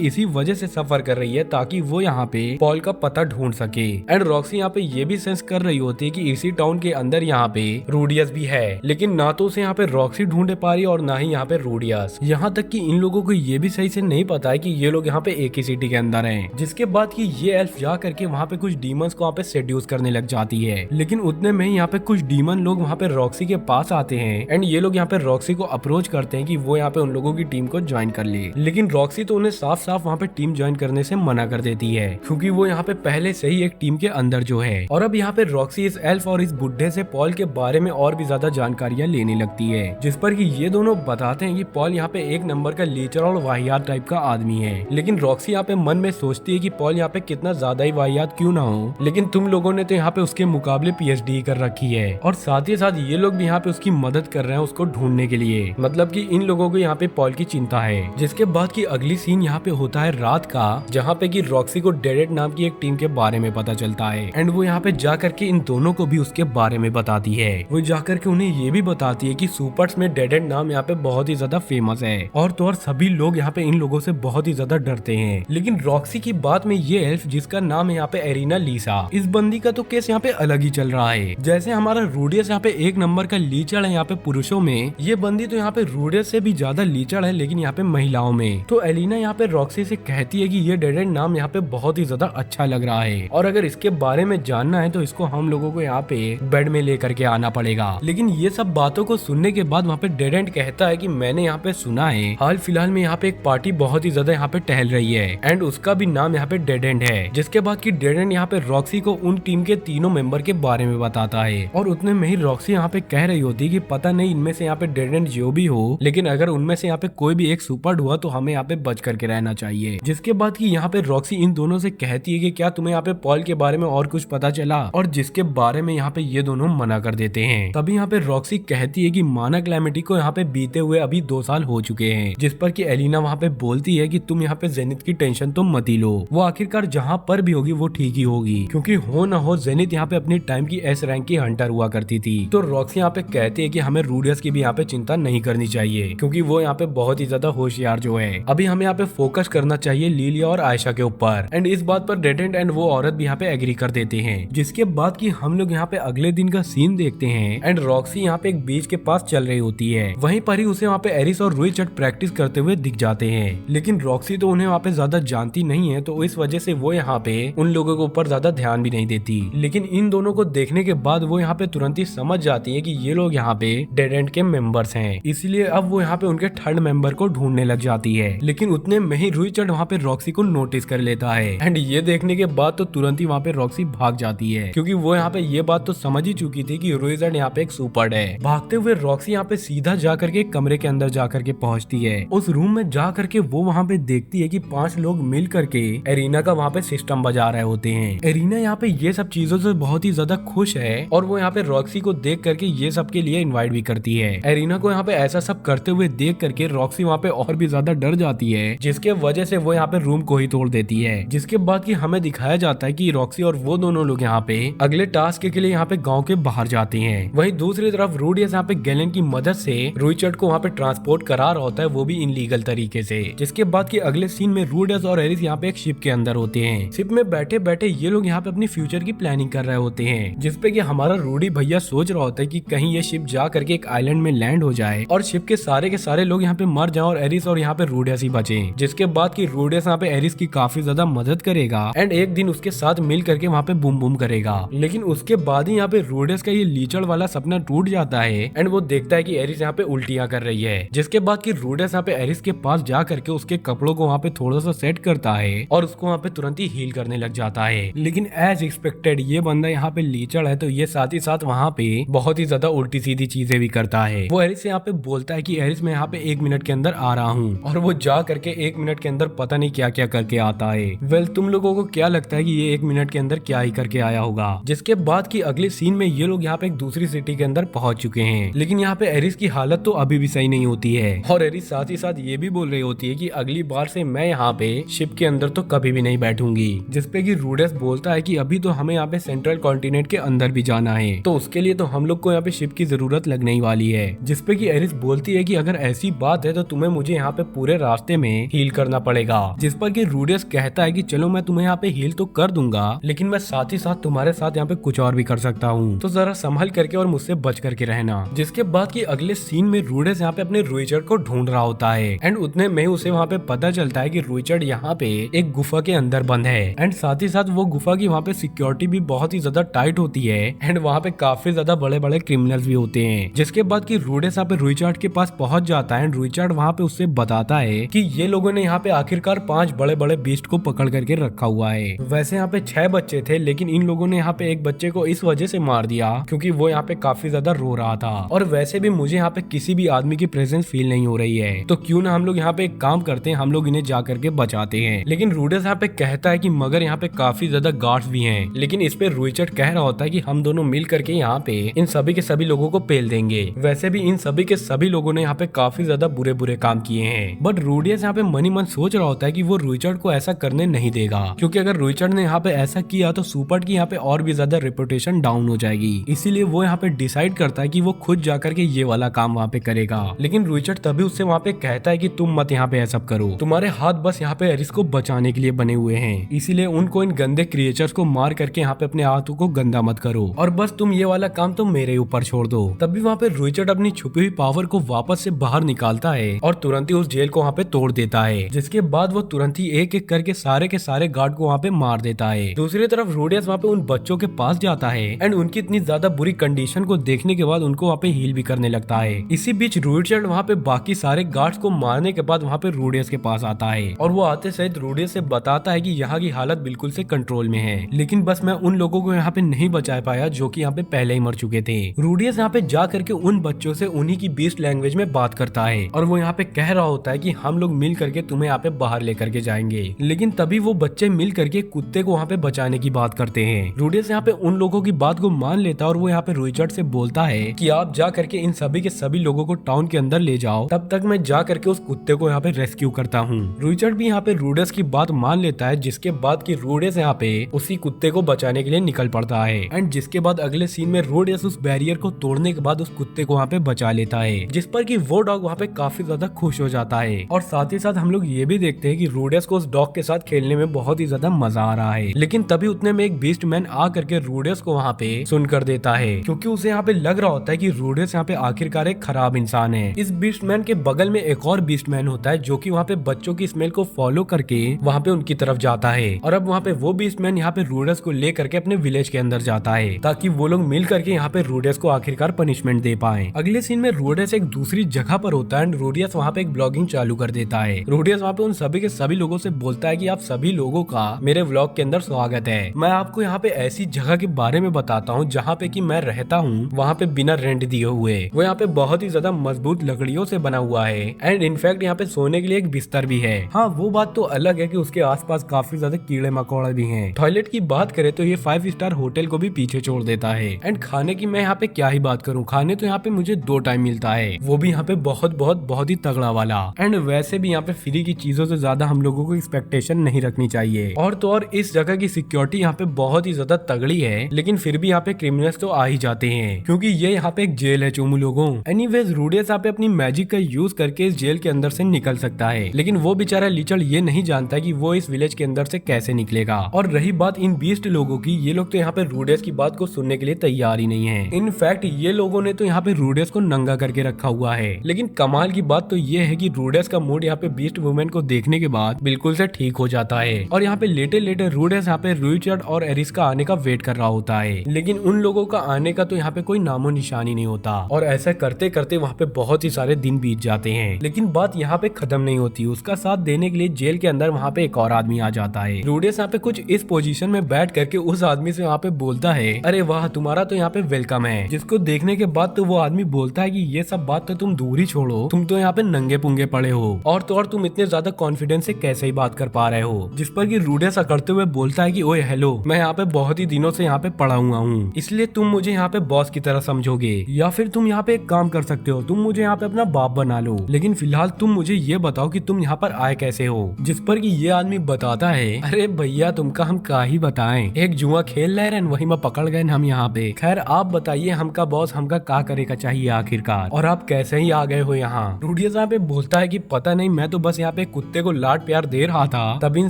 इसी वजह से सफर कर रही है ताकि वो यहाँ पे पॉल का पता ढूंढ सके। एंड रॉक्सी यहाँ पे ये भी सेंस कर रही होती है कि इसी टाउन के अंदर यहाँ पे रूडियस भी है, लेकिन ना तो उसे यहाँ पे रॉक्सी ढूंढे पा रही और ना ही यहाँ पे रूडियस। यहाँ तक कि इन लोगों को ये भी सही से नहीं पता है कि ये लोग यहाँ पे एक ही सिटी के अंदर हैं। जिसके बाद कि ये एल्फ जा करके वहाँ पे कुछ डीमंस को वहाँ पे सेड्यूस करने लग जाती है, लेकिन उतने में यहाँ पे कुछ डीमन लोग वहाँ पे रॉक्सी के पास आते हैं। एंड ये लोग यहाँ पे रॉक्सी को अप्रोच करते हैं कि वो यहाँ पे उन लोगों की टीम को ज्वाइन कर ले, लेकिन रॉक्सी तो उन्हें साफ साफ वहाँ पे टीम ज्वाइन करने से मना कर देती है क्योंकि वो यहाँ पे पहले से ही एक टीम के अंदर जो है। और अब यहाँ पे रॉक्सी इस एल्फ और इस बुड्ढे से पॉल के बारे में और भी ज्यादा जानकारियां लेने लगती है, जिस पर कि ये दोनों बताते हैं कि पॉल यहाँ पे एक नंबर का लीचर और वाहियात टाइप का आदमी है। लेकिन रॉक्सी यहाँ पे मन में सोचती है कि पॉल यहाँ पे कितना ज्यादा ही वाहियात क्यों ना हो, लेकिन तुम लोगों ने तो यहाँ पे उसके मुकाबले PhD कर रखी है। और साथ ही साथ ये लोग भी यहाँ पे उसकी मदद कर रहे हैं उसको ढूंढने के लिए, मतलब कि इन लोगों को यहाँ पे पॉल की चिंता है। जिसके बाद की अगली सीन यहाँ पे होता है रात का, जहाँ पे कि रॉक्सी को डेडेड नाम की एक टीम के बारे में पता चलता है। एंड वो यहाँ पे जा करके इन दोनों को भी उसके बारे में बताती है। वो जा करके उन्हें ये भी बताती है कि सुपर्स में डेडेड नाम यहाँ पे बहुत ही ज्यादा फेमस है और तो और सभी लोग यहाँ पे इन लोगों से बहुत ही ज्यादा डरते हैं। लेकिन रॉक्सी की बात में ये एल्फ जिसका नाम है यहाँ पे एरिना लीसा, इस बंदी का तो केस यहाँ पे अलग ही चल रहा है। जैसे हमारा रूडियस यहाँ पे एक नंबर का लीचड़ है यहाँ पे पुरुषों में, ये बंदी तो यहाँ पे रूडियस से भी ज्यादा लीचड़ है लेकिन यहाँ पे महिलाओं में। तो एलिना यहाँ पे रॉक्सी से कहती है कि ये डेडेड नाम यहाँ पे बहुत ही ज्यादा अच्छा लग रहा है और अगर इसके बारे में जानना है तो इसको हम लोगों को यहाँ पे बेड में लेकर के आना पड़ेगा। लेकिन ये सब बातों को सुनने के बाद वहाँ पे डेडेंट कहता है कि मैंने यहाँ पे सुना है हाल फिलहाल में यहाँ पे एक पार्टी बहुत ही ज्यादा यहाँ पे टहल रही है एंड उसका भी नाम यहाँ पे डेडेंट है। जिसके बाद की डेडेंट यहाँ पे रॉक्सी को उन टीम के तीनों मेंबर के बारे में बताता है और उतने में ही रॉक्सी यहाँ पे कह रही होती है कि पता नहीं इनमें से यहाँ पे डेडेंट जो भी हो, लेकिन अगर उनमें से यहाँ पे कोई भी एक सुपर्ड हुआ तो हमें यहाँ पे बच करके रहना चाहिए। जिसके बाद की यहाँ पे रॉक्सी इन दोनों से कहती है कि क्या तुम्हें यहाँ पे पॉल के बारे में और कुछ पता चला, और जिसके बारे में यहाँ पे ये दोनों मना कर देते हैं। तभी यहाँ पे रॉक्सी कहती है कि माना क्लैमिटी को यहाँ पे बीते हुए अभी 2 साल हो चुके हैं, जिस पर कि एलिना वहाँ पे बोलती है कि तुम यहाँ पे जेनिथ की टेंशन तो मत ही लो, वो आखिरकार जहाँ पर भी होगी वो ठीक ही होगी, क्योंकि हो ना हो जेनिथ यहाँ पे अपनी टाइम की S रैंक की हंटर हुआ करती थी। तो रॉक्सी यहाँ पे कहती है कि हमें रूडियस की भी यहाँ पे चिंता नहीं करनी चाहिए क्योंकि वो यहाँ पे बहुत ही ज्यादा होशियार जो है। अभी हमें यहाँ पे फोकस करना चाहिए लिलिया और आयशा के ऊपर। एंड इस बात पर डेडेंट एंड वो औरत भी यहाँ पे एग्री कर देते हैं। जिसके बाद की हम लोग यहाँ पे अगले दिन का सीन देखते हैं एंड रॉक्सी यहाँ पे एक बीच के पास चल रही होती है। वहीं पर ही उसे वहाँ पे एरिस और रुई चट प्रैक्टिस करते हुए दिख जाते हैं, लेकिन रॉक्सी तो उन्हें वहाँ पे ज्यादा जानती नहीं है, तो इस वजह से वो यहाँ पे उन लोगों के ऊपर ज्यादा ध्यान भी नहीं देती। लेकिन इन दोनों को देखने के बाद वो यहाँ पे तुरंत ही समझ जाती है कि ये लोग यहाँ पे डेडेंट के मेंबर्स हैं, इसलिए अब वो यहाँ पे उनके थर्ड मेंबर को ढूंढने लग जाती है। लेकिन उतने में ही रुई चट वहाँ पे रॉक्सी को नोटिस कर लेता है एंड ये देखने के बाद तो तुरंत ही वहाँ पे रॉक्सी भाग जाती है क्योंकि वो यहाँ पे ये बात तो समझ ही चुकी थी कि रुई चट यहाँ पे एक सुपर्ड है। भागते हुए रॉक्सी यहाँ पे सीधा जा करके कमरे के अंदर जा करके पहुंचती है। उस रूम में जा करके वो वहाँ पे देखती है कि 5 लोग मिल करके एरिना का वहाँ पे सिस्टम बजा रहे होते हैं। एरिना यहाँ पे ये सब चीजों से बहुत ही ज्यादा खुश है और वो यहाँ पे रॉक्सी को देख करके ये सब के लिए इनवाइट भी करती है। एरिना को यहाँ पे ऐसा सब करते हुए देख करके रॉक्सी वहाँ पे और भी ज्यादा डर जाती है, जिसके वजह से वो यहाँ पे रूम को ही तोड़ देती है। जिसके बाद की हमें दिखाया जाता है कि रॉक्सी और वो दोनों लोग यहाँ पे अगले टास्क के लिए यहाँ पे गाँव के बाहर जाते हैं। वहीं दूसरी तरफ रूडियस यहाँ पे गैलन की मदद से रुईचट को वहाँ पे ट्रांसपोर्ट करा रहा होता है, वो भी इनलीगल तरीके से। जिसके बाद की अगले सीन में रूडियस और एरिस यहाँ पे एक शिप के अंदर होते हैं। शिप में बैठे बैठे ये लोग यहाँ पे अपनी फ्यूचर की प्लानिंग कर रहे होते हैं, जिसपे कि हमारा रूडी भैया सोच रहा होता है कि कहीं ये शिप जा करके एक आइलैंड में लैंड हो जाए और शिप के सारे लोग यहाँ पे मर जाए और एरिस और यहाँ पे रूडियस ही बचे। जिसके बाद की रूडियस यहाँ पे एरिस की काफी ज्यादा मदद करेगा एंड एक दिन उसके साथ मिल करके वहाँ पे बूम बूम करेगा। लेकिन उसके बाद ही यहाँ पे रूडियस का ये लीचड़ वाला सपना टूट जाता है एंड वो देखता है कि एरिस यहाँ पे उल्टियां कर रही है। जिसके बाद की रूडियस यहाँ पे एरिस के पास जा करके उसके कपड़ों को वहाँ पे थोड़ा सा सेट करता है और उसको वहाँ पे तुरंत ही हील करने लग जाता है। लेकिन एज एक्सपेक्टेड ये बंदा यहाँ पे लीचड़ है, तो ये साथ ही साथ वहाँ पे बहुत ही ज्यादा उल्टी सीधी चीजें भी करता है। वो एरिस से यहाँ पे बोलता है कि एरिस मैं यहाँ पे 1 मिनट के अंदर आ रहा हूँ, और वो जा करके 1 मिनट के अंदर पता नहीं क्या क्या करके आता है। वेल तुम लोगों को क्या लगता है कि ये 1 मिनट के अंदर क्या ही करके आया होगा? जिसके बाद की अगले सीन में ये लोग यहाँ पे एक दूसरी सिटी के अंदर पहुंच चुके हैं, लेकिन यहाँ पे एरिस की हालत तो अभी भी सही नहीं होती है और एरिस साथ ही साथ ये भी बोल रही होती है कि अगली बार से मैं यहाँ पे शिप के अंदर तो कभी भी नहीं बैठूंगी। जिसपे कि रूडियस बोलता है कि अभी तो हमें यहाँ पे सेंट्रल कॉन्टिनेंट के अंदर भी जाना है, तो उसके लिए तो हम लोग को यहाँ पे शिप की जरूरत लगने ही वाली है। जिसपे पे कि एरिस बोलती है कि अगर ऐसी बात है तो तुम्हें मुझे यहाँ पे पूरे रास्ते में हील करना पड़ेगा, जिस पर कि रूडियस कहता है कि चलो मैं तुम्हें यहाँ पे हील तो कर दूंगा, लेकिन मैं साथ ही साथ तुम्हारे साथ यहाँ पे कुछ और भी कर सकता हूँ, तो जरा संभल करके और मुझसे बच करके रहना। जिसके बाद की अगले सीन में रूडियस यहाँ पे अपने रुइचर्ड को ढूंढ रहा होता है एंड उतने में उसे वहाँ पे पता चलता है कि रुइचर्ड यहाँ पे एक गुफा के अंदर बंद है एंड साथ ही साथ वो गुफा की वहाँ पे सिक्योरिटी भी बहुत ही ज्यादा टाइट होती है एंड वहाँ पे काफी ज्यादा बड़े बड़े क्रिमिनल्स भी होते हैं। जिसके बाद की रूडियस यहाँ पे रुइचर्ड के पास पहुंच जाता है एंड रुइचर्ड वहाँ पे उससे बताता है कि ये लोगों ने यहाँ पे आखिरकार 5 बड़े बड़े बीस्ट को पकड़ करके रखा हुआ है। वैसे यहाँ पे 6 बच्चे थे, लेकिन इन लोगों ने यहाँ पे एक बच्चे को इस वजह से मार दिया क्योंकि वो यहाँ पे काफी ज्यादा रो रहा था। और वैसे भी मुझे यहाँ पे किसी भी आदमी की प्रेजेंस फील नहीं हो रही है, तो क्यों ना हम लोग यहाँ पे एक काम करते हैं, हम लोग इन्हें जा करके बचाते हैं। लेकिन रूडियस यहाँ पे कहता है कि मगर यहाँ पे काफी ज्यादा गार्ड्स भी हैं। लेकिन इस पे रुइचर्ड कह रहा होता है कि हम दोनों मिल करके यहाँ पे इन सभी के सभी लोगों को पेल देंगे। वैसे भी इन सभी के सभी लोगों ने यहाँ पे काफी ज्यादा बुरे बुरे काम किए हैं, बट रूडियस यहाँ पे मनी मन सोच रहा होता है कि वो रुइचर्ड को ऐसा करने नहीं देगा, क्योंकि अगर रुइचर्ड ने यहाँ पे ऐसा किया तो सुपर्ट की यहाँ पे और भी ज्यादा रेपुटेशन डाउन हो जाएगी। इसीलिए वो यहाँ पे डिसाइड करता है कि वो खुद जाकर के ये वाला काम वहाँ पे करेगा। लेकिन रुइचर्ड तभी उससे वहाँ पे कहता है कि तुम मत यहाँ पे ऐसा करो, तुम्हारे हाथ बस यहाँ पे एरिस को बचाने के लिए बने हुए हैं, इसीलिए उनको इन गंदे क्रिएचर्स को मार करके यहाँ पे अपने हाथों को गंदा मत करो और बस तुम ये वाला काम तो मेरे ऊपर छोड़ दो। तभी वहाँ पे रुइचर्ड अपनी छुपी हुई पावर को वापस से बाहर निकालता है और तुरंत ही उस जेल को वहाँ पे तोड़ देता है, जिसके बाद वो तुरंत ही एक एक करके सारे के सारे गार्ड को वहाँ पे मार देता है। दूसरी तरफ रूडियस वहाँ पे उन बच्चों के पास जाता है एंड उनकी इतनी ज्यादा बुरी कंडीशन को देखने के बाद उनको वहाँ पे हील भी करने लगता है। इसी बीच रुइचर्ड वहाँ पे बाकी सारे गार्ड्स को मारने के बाद वहाँ पे रूडियस के पास आता है और वो आते सहित रूडियस से बताता है कि यहाँ की हालत बिल्कुल से कंट्रोल में है, लेकिन बस मैं उन लोगों को यहाँ पे नहीं बचा पाया जो कि यहाँ पे पहले ही मर चुके थे। रूडियस यहाँ पे जा करके उन बच्चों से उन्हीं की बीस्ट लैंग्वेज में बात करता है और वो यहाँ पे कह रहा होता है कि हम लोग मिल करके तुम्हें यहाँ पे बाहर लेकर के जाएंगे। लेकिन तभी वो बच्चे मिल करके कुत्ते को वहाँ पे बचाने की बात करते हैं। रूडियस यहाँ पे उन लोगों की बात को मान लेता है और वो यहाँ पे रुइचर्ड से बोलता है कि आप जा करके इन सभी के सभी लोगों को टाउन के अंदर ले जाओ, तब तक मैं जा करके उस कुत्ते को यहाँ पे रेस्क्यू करता हूँ। रुइचर्ड भी यहाँ पे रूडियस की बात मान लेता है, जिसके बाद की रूडियस यहाँ पे उसी कुत्ते को बचाने के लिए निकल पड़ता है एंड जिसके बाद अगले सीन में रूडियस उस बैरियर को तोड़ने के बाद उस कुत्ते को वहाँ पे बचा लेता है, जिस पर कि वो डॉग वहाँ पे काफी ज्यादा खुश हो जाता है। और साथ ही साथ हम लोग ये भी देखते हैं कि रूडियस को उस डॉग के साथ खेलने में बहुत ही ज्यादा मजा आ रहा है। लेकिन तभी उतने में एक बीस्ट मैन आ करके रूडियस को वहाँ पे सुन कर देता है, क्योंकि उसे यहाँ पे लग रहा होता है कि रूडियस यहाँ पे आखिरकार एक खराब इंसान है। इस बीस्ट मैन के बगल में एक और बीस्ट मैन होता है जो कि वहाँ पे बच्चों की स्मेल को फॉलो करके वहाँ पे उनकी तरफ जाता है और अब वहाँ पे वो बीस्ट मैन यहाँ पे रूडियस को ले करके अपने विलेज के अंदर जाता है ताकि वो लोग मिल करके यहाँ पे रूडियस को आखिरकार पनिशमेंट दे पाए। अगले सीन में रूडियस एक दूसरी जगह पर होता है एंड रूडियस वहाँ पे एक ब्लॉगिंग चालू कर देता है। रूडियस वहाँ पे उन सभी के सभी लोगों से बोलता है कि आप सभी लोगों का मेरे व्लॉग के अंदर स्वागत है। मैं आपको यहाँ पे ऐसी जगह के बारे में बताता हूँ जहाँ पे कि मैं रहता हूँ, वहाँ पे बिना रेंट दिए हुए। वो यहाँ पे बहुत ही ज्यादा मजबूत लकड़ियों से बना हुआ है एंड इनफैक्ट यहाँ पे सोने के लिए एक बिस्तर भी है। हाँ, वो बात तो अलग है कि उसके आसपास काफी ज्यादा कीड़े मकोड़े भी हैं। टॉयलेट की बात करें तो ये 5 स्टार होटल को भी पीछे छोड़ देता है एंड खाने की मैं यहाँ पे क्या ही बात करूँ, खाने तो यहाँ पे मुझे 2 टाइम मिलता है, वो भी यहाँ पे बहुत ही तगड़ा वाला। एंड वैसे भी यहाँ पे फ्री की चीजों से ज्यादा हम लोगों को एक्सपेक्टेशन नहीं रखनी चाहिए। और तो और इस जगह की सिक्योरिटी यहाँ पे बहुत ही ज्यादा तगड़ी है, लेकिन फिर भी यहाँ पे क्रिमिनल्स तो आ ही जाते हैं क्योंकि ये यहाँ पे एक जेल है चोमू लोगों। एनीवेज रूडियस यहाँ पे अपनी मैजिक का यूज करके इस जेल के अंदर से निकल सकता है, लेकिन वो बेचारा लीचड़ ये नहीं जानता कि वो इस विलेज के अंदर से कैसे निकलेगा। और रही बात इन बीस्ट लोगों की, ये लोग तो यहाँ पे रूडियस की बात को सुनने के लिए तैयार ही नहीं है। इनफैक्ट ये लोगों ने तो यहाँ पे रूडियस को नंगा करके रखा हुआ है। लेकिन कमाल की बात तो ये है कि रूडियस का मूड यहाँ पे बीस्ट वुमेन को देखने के बाद बिल्कुल से ठीक हो जाता है और यहाँ पे लेटे लेटे रूडियस यहाँ पे रुइचर्ड और एरिस का आने का वेट कर रहा होता है। लेकिन उन लोगों का आने का तो यहाँ पे कोई नामो निशान ही नहीं होता और ऐसा करते करते वहाँ पे बहुत ही सारे दिन बीत जाते हैं। लेकिन बात यहाँ पे खत्म नहीं होती, उसका साथ देने के लिए जेल के अंदर वहाँ पे एक और आदमी आ जाता है। रूडियस यहाँ पे कुछ इस पोजीशन में बैठ करके उस आदमी से वहाँ पे बोलता है, अरे वाह, तुम्हारा तो यहाँ पे वेलकम है। जिसको देखने के बाद तो वो आदमी बोलता है कि ये सब बात तो तुम दूर ही छोड़ो, तुम तो यहाँ पे नंगे पुंगे पड़े हो और तो और तुम इतने ज्यादा कॉन्फिडेंस से कैसे ही बात कर पा रहे हो। जिस पर कि रूडियस अकड़ते हुए बोलता है कि ओए हेलो, मैं यहाँ पे बहुत ही दिनों से यहाँ पे पड़ा हुआ हूँ, इसलिए तुम मुझे यहाँ पे बॉस की तरह समझोगे या फिर तुम यहाँ पे एक काम कर सकते हो, तुम मुझे यहाँ पे अपना बाप बना लो, लेकिन फिलहाल तुम मुझे ये बताओ कि तुम यहाँ पर आए कैसे हो। जिस पर कि ये आदमी बताता है, अरे भैया तुमका हम क्या ही बताएं, एक जुआ खेल रहे हैं वही में पकड़ गए हम यहाँ पे। खैर आप बताइए हमका बॉस हमका क्या करेगा चाहिए आखिरकार। आखिरकार, और आप कैसे ही आ गए हो यहाँ। रूडियस यहाँ पे बोलता है कि पता नहीं, मैं तो बस यहाँ पे कुत्ते को लाड प्यार दे रहा था, तब इन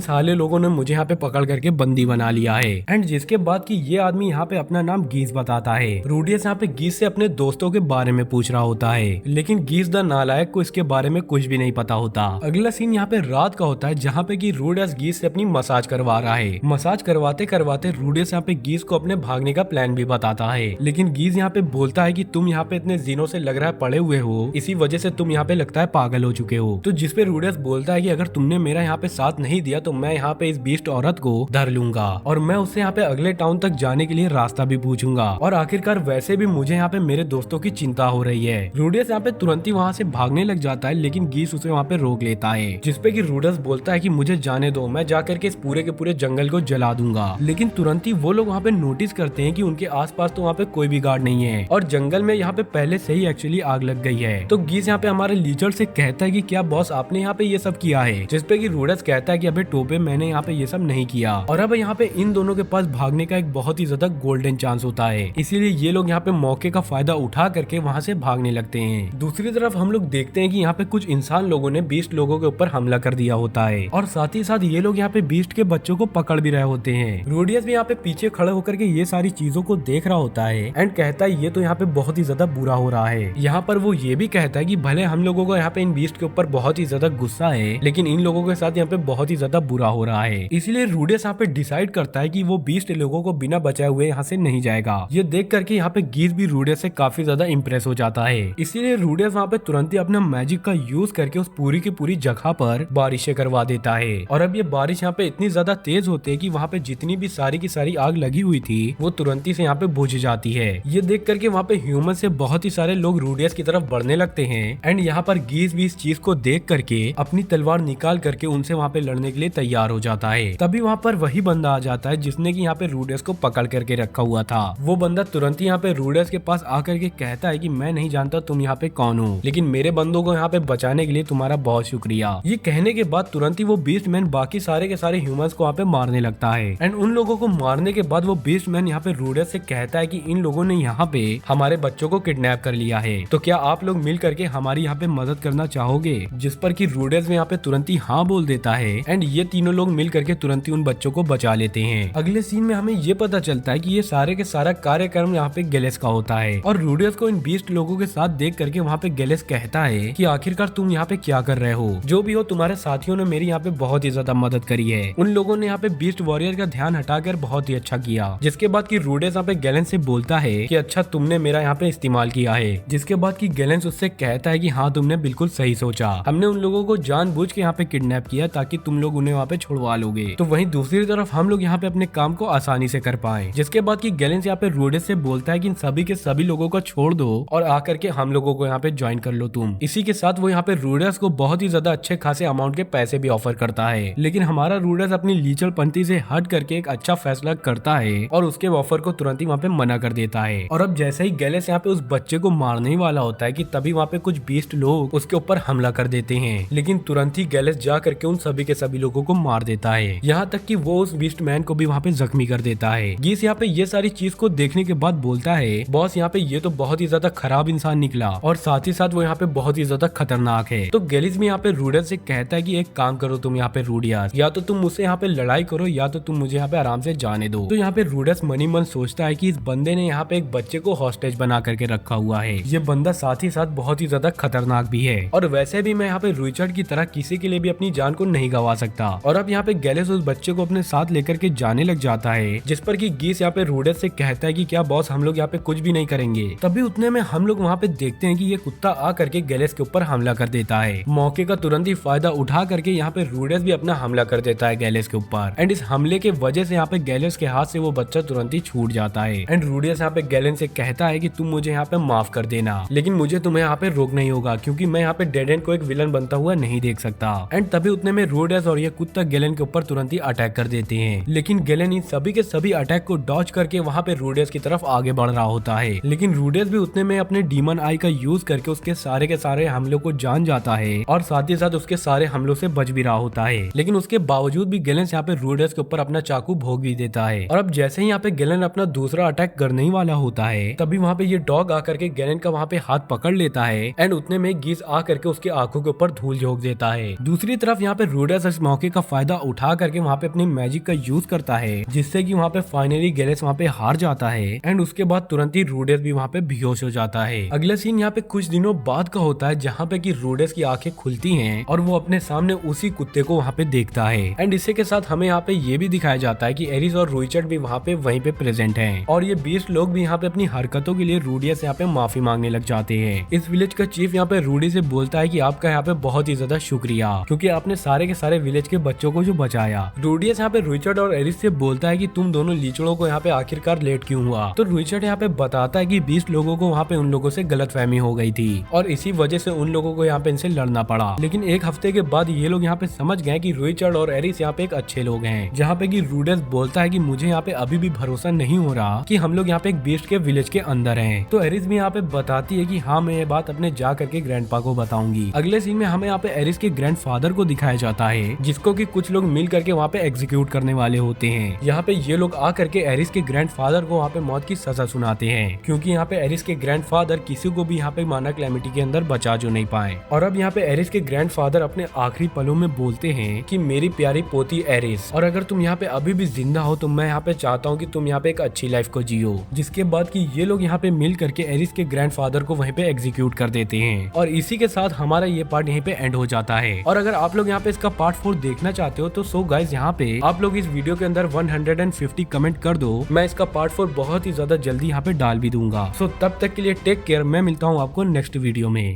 साले लोगों ने मुझे यहाँ पे पकड़ करके बंदी बना लिया है। एंड जिसके बाद कि ये आदमी यहाँ पे अपना नाम गीस बताता है। रूडियस यहाँ पे गीस से अपने दोस्तों के बारे में पूछ रहा होता है, लेकिन गीस द नालायक को इसके बारे में कुछ भी नहीं पता होता। अगला सीन यहाँ पे रात का होता है, जहाँ पे कि रूडियस गीस से अपनी मसाज करवा रहा है। मसाज करवाते करवाते रूडियस यहाँ पे गीस को अपने भागने का प्लान भी बताता है, लेकिन गीस यहाँ पे बोलता है कि तुम यहाँ पे इतने दिनों से लग रहा है पड़े हुए हो, इसी वजह से तुम यहाँ पे लगता है पागल हो चुके हो। तो जिसपे रूडियस बोलता है कि अगर तुमने मेरा यहाँ पे साथ नहीं दिया तो मैं यहाँ पे इस बीस्ट औरत को धर लूंगा और मैं उससे यहाँ पे अगले टाउन तक जाने के लिए रास्ता भी पूछूंगा। और आखिरकार वैसे भी मुझे यहाँ पे मेरे दोस्तों की चिंता हो रही है। रूडियस यहाँ पे तुरंत ही वहाँ से भागने लग जाता है, लेकिन गीस उसे वहाँ पे रोक लेता है, जिसपे कि रूडियस बोलता है कि मुझे जाने दो, मैं जाकर के इस पूरे के पूरे जंगल को जला दूंगा। लेकिन तुरंत ही वो लोग वहाँ पे नोटिस करते हैं कि उनके आसपास तो वहाँ पे कोई भी गार्ड नहीं है और जंगल में यहाँ पे पहले से ही एक्चुअली आग लग गई है। तो गीस यहाँ पे हमारे लीचर से कहता है कि क्या बॉस आपने यहाँ पे ये सब किया है, जिसपे कि रूडियस कहता है कि अबे टोपे, मैंने यहाँ पे ये सब नहीं किया। और अब यहाँ पे इन दोनों के पास भागने का एक बहुत ही ज्यादा गोल्डन चांस होता है, इसीलिए ये लोग यहाँ पे मौके का फायदा उठा करके वहाँ से भागने लगते हैं। दूसरी तरफ हम लोग देखते हैं कि यहाँ पे कुछ इंसान लोगों ने बीस्ट लोगों के ऊपर हमला कर दिया होता है और साथ ही साथ ये लोग यहाँ पे बीस्ट के बच्चों को पकड़ भी रहे होते हैं। रूडियस भी यहाँ पे पीछे खड़े होकर के ये सारी चीजों को देख रहा होता है एंड कहता है ये तो यहाँ पे बहुत ही ज्यादा बुरा हो रहा है। यहाँ पर वो ये भी कहता है कि भले हम लोगों को यहाँ पे इन बीस्ट के ऊपर बहुत ही ज्यादा गुस्सा है, लेकिन इन लोगों के साथ यहाँ पे बहुत ही ज्यादा बुरा हो रहा है। इसलिए रूडियस यहाँ पे डिसाइड करता है कि वो बीस्ट लोगों को बिना बचाए हुए यहाँ से नहीं जाएगा। ये देख करके यहाँ पे गीस भी रूडियस से काफी ज्यादा इम्प्रेस हो जाता है। इसीलिए रूडियस वहाँ पे तुरंत ही अपना मैजिक का यूज करके उस पूरी की पूरी जगह पर बारिशें करवा देता है। और अब ये बारिश यहाँ पे इतनी ज्यादा तेज होती है कि वहाँ पे जितनी भी सारी की सारी आग लगी हुई थी वो तुरंत ही से यहाँ पे बुझ जाती है। ये देख करके वहाँ पे ह्यूमन से बहुत ही सारे लोग रूडियस की तरफ बढ़ने लगते हैं एंड यहाँ पर गीस भी इस चीज को देख करके अपनी तलवार निकाल करके उनसे वहाँ पे लड़ने के लिए तैयार हो जाता है। तभी वहाँ पर वही बंदा आ जाता है जिसने की यहाँ पे रूडियस को पकड़ करके रखा हुआ था। वो बंदा तुरंत ही यहाँ पे रूडियस के पास आकर के कहता है कि मैं नहीं जानता तुम यहाँ पे कौन हो, लेकिन मेरे बंदों को यहाँ पे बचाने के लिए तुम्हारा बहुत शुक्रिया। ये कहने के बाद तुरंत ही वो बीस्ट मैन बाकी सारे के सारे ह्यूमंस को वहाँ पे मारने लगता है एंड उन लोगों को मारने के बाद वो बीस्ट मैन यहाँ पे रूडियस से कहता है कि इन लोगों ने यहाँ पे हमारे बच्चों को किडनैप कर लिया है, तो क्या आप लोग मिल करके हमारी यहाँ पे मदद करना चाहोगे। जिस पर कि रूडियस में यहाँ पे तुरंत ही हाँ बोल देता है एंड ये तीनों लोग मिल करके तुरंत ही उन बच्चों को बचा लेते हैं। अगले सीन में हमें ये पता चलता है कि ये सारे के सारा कार्यक्रम यहाँ पे गैलेस का होता है और रूडियस को इन बीस्ट लोगों के साथ देख करके वहाँ पे गैलेस कहता है कि आखिरकार तुम यहाँ पे क्या कर रहे हो, जो भी हो तुम्हारे साथियों ने मेरी यहाँ पे बहुत ही ज्यादा मदद करी है। उन लोगों ने यहाँ पे बीस्ट वॉरियर का ध्यान हटाकर बहुत ही अच्छा किया। जिसके बाद की रूडियस यहाँ पे गैलेंस से बोलता है कि अच्छा तुमने मेरा यहाँ पे इस्तेमाल किया है। जिसके बाद की गैलेंस उससे कहता है कि हाँ तुमने बिल्कुल सही सोचा, हमने उन लोगों को जानबूझ के यहाँ पे किडनैप किया ताकि तुम लोग उन्हें वहाँ पे छुड़वा लोगे, तो वहीं दूसरी तरफ हम लोग यहाँ पे अपने काम को आसानी से कर पाए। जिसके बाद की गैलेंस यहाँ पे रूडियस से बोलता है कि इन सभी के सभी लोगों को छोड़ दो और आकर के हम लोगों को यहाँ पे ज्वाइन कर लो तुम। इसी के साथ वो यहाँ पे रूडियस को बहुत ही ज्यादा अच्छे खासे अमाउंट के पैसे भी ऑफर करता है, लेकिन हमारा रूडियस अपनी लीचड़पंथी से हट करके एक अच्छा फैसला करता है और उसके ऑफर को तुरंत ही वहाँ पे मना कर देता है। और अब जैसे ही गैलेस यहाँ पे उस बच्चे को मारने ही वाला होता है कि तभी वहाँ पे कुछ बीस्ट लोग उसके ऊपर हमला कर देते हैं, लेकिन तुरंत ही गैलेस जा करके उन सभी के सभी लोगों को मार देता है, यहाँ तक कि वो उस बीस्ट मैन को भी वहाँ पे जख्मी कर देता है। गीस यहाँ पे ये सारी चीज को देखने के बाद बोलता है बॉस यहाँ पे ये तो बहुत ही ज्यादा खराब इंसान निकला और साथ ही साथ वो यहाँ पे बहुत ही ज्यादा खतरनाक है। तो गैलिस भी यहाँ पे रूडियस से कहता है कि एक काम करो तुम यहाँ पे रूडियस, या तो तुम मुझसे यहाँ पे लड़ाई करो या तो तुम मुझे यहाँ पे आराम से जाने दो। तो यहाँ पे रूडियस मनी मन सोचता है कि इस बंदे ने यहाँ पे एक बच्चे को हॉस्टेज बना करके रखा हुआ है, ये बंदा साथ ही साथ बहुत ही ज्यादा खतरनाक भी है और वैसे भी मैं यहाँ पे रिचर्ड की तरह किसी के लिए भी अपनी जान को नहीं गंवा सकता। और अब यहाँ पे गैलिस उस बच्चे को अपने साथ लेकर के जाने लग जाता है, जिस पर कि गीस यहाँ पे रूडियस से कहता है कि क्या बॉस हम लोग यहाँ पे कुछ भी नहीं करेंगे। तभी उतने में हम लोग वहाँ पे देखते हैं कि ये कुत्ता आ करके गैलिस के ऊपर हमला कर देता है। मौके का तुरंत ही फायदा उठा करके यहाँ पे रूडियस भी अपना हमला कर देता है गैलिस के ऊपर एंड इस हमले के वजह से यहाँ पे गैलिस के हाथ से वो बच्चा तुरंत ही छूट जाता है एंड रूडियस यहाँ पे गैलेन से कहता है कि तुम मुझे यहाँ पे माफ कर देना, लेकिन मुझे तुम्हें यहाँ पे रोकना ही होगा क्योंकि मैं यहाँ पे डेड एंड को एक विलन बनता हुआ नहीं देख सकता। एंड तभी उतने में रूडियस और ये कुत्ता गैलेन के ऊपर तुरंत ही अटैक कर देते हैं, लेकिन गैलेन इन सभी के सभी अटैक को डॉज करके वहाँ पे रूडियस की तरफ आगे बढ़ रहा होता है, लेकिन रूडियस भी उतने में अपने डीमन आई का यूज करके उसके सारे के सारे हमलों को जान जाता है और साथ ही साथ उसके सारे हमलों से बच भी रहा होता है। लेकिन उसके बावजूद भी गैलेन यहाँ पे रूडियस के ऊपर अपना चाकू भोग भी देता है और अब जैसे ही यहाँ पे गैलेन अपना दूसरा अटैक करने ही वाला होता है तभी वहाँ पे ये डॉग आकर के गैलेन का वहाँ पे हाथ पकड़ लेता है एंड उतने में गीज आ करके उसके आंखों के ऊपर धूल झोंक देता है। दूसरी तरफ यहाँ पे रूडेस इस मौके का फायदा उठा करके वहाँ पे अपनी मैजिक का यूज करता है, जिससे कि वहाँ पे फाइनली गैलेक्स वहाँ पे हार जाता है एंड उसके बाद तुरंत ही रूडेस भी वहाँ पे बेहोश हो जाता है। अगला सीन यहाँ पे कुछ दिनों बाद का होता है, जहाँ पे कि रूडेस की आंखें खुलती हैं और वो अपने सामने उसी कुत्ते को वहाँ पे देखता है एंड इसी के साथ हमें यहाँ पे ये भी दिखाया जाता है कि एरिस और रुइचर्ड भी वहाँ पे वहीं पे प्रेजेंट हैं और ये 20 लोग भी यहाँ पे अपनी हरकतों के लिए रूडी से यहाँ पे माफी मांगने लग जाते हैं। इस विलेज का चीफ यहाँ पे रूडी से बोलता है कि आपका यहाँ पे बहुत ही ज्यादा शुक्रिया, क्योंकि आपने सारे के सारे विलेज के बच्चों को जो बचाया। रूडियस यहाँ पे रुइचर्ड और एरिस से बोलता है कि तुम दोनों लीचड़ों को यहाँ पे आखिरकार लेट क्यों हुआ। तो रुइचर्ड यहाँ पे बताता है कि 20 लोगों को वहाँ पे उन लोगों से गलतफहमी हो गई थी और इसी वजह से उन लोगों को यहाँ पे इनसे लड़ना पड़ा। लेकिन एक हफ्ते के बाद ये लोग यहाँ पे समझ गए कि रुइचर्ड और एरिस यहाँ पे एक अच्छे लोग हैं। जहाँ पे कि रूडेस बोलता है कि मुझे यहाँ पे अभी भी भरोसा नहीं हो रहा कि हम लोग यहाँ पे एक बीस्ट के विलेज के अंदर हैं। तो एरिस भी यहाँ पे बताती है कि हाँ, मैं ये बात अपने जा करके ग्रैंडपा को बताऊंगी। अगले सीन में हमें यहाँ पे एरिस के ग्रैंडफादर को दिखाया जाता है, जिसको कि कुछ लोग मिल करके वहाँ पे एग्जीक्यूट करने वाले होते हैं। यहाँ पे ये लोग आ करके एरिस के ग्रैंडफादर को वहाँ पे मौत की सजा सुनाते हैं, क्योंकि यहाँ पे एरिस के ग्रैंडफादर किसी को भी यहाँ पे माना क्लैमिटी के अंदर बचा जो नहीं पाए। और अब यहाँ पे एरिस के ग्रैंडफादर अपने आखिरी पलों में बोलते हैं कि मेरी प्यारी पोती एरिस, और अगर तुम यहाँ पे अभी भी जिंदा हो तो मैं यहाँ पे चाहता हूँ कि तुम यहाँ पे एक अच्छी लाइफ को जियो। जिसके बाद कि ये लोग यहाँ पे मिल करके एरिस के ग्रैंडफादर को वहीं पे एग्जीक्यूट कर देते हैं और इसी के साथ हमारा ये पार्ट यहीं पे एंड हो जाता है। और अगर आप लोग यहाँ पे इसका पार्ट 4 देखना चाहते हो तो सो गाइस, यहाँ पे आप लोग इस वीडियो के अंदर 150 कमेंट कर दो, मैं इसका पार्ट 4 बहुत ही ज्यादा जल्दी यहाँ पे डाल भी दूंगा। सो तब तक के लिए टेक केयर, मैं मिलता हूँ आपको नेक्स्ट वीडियो में।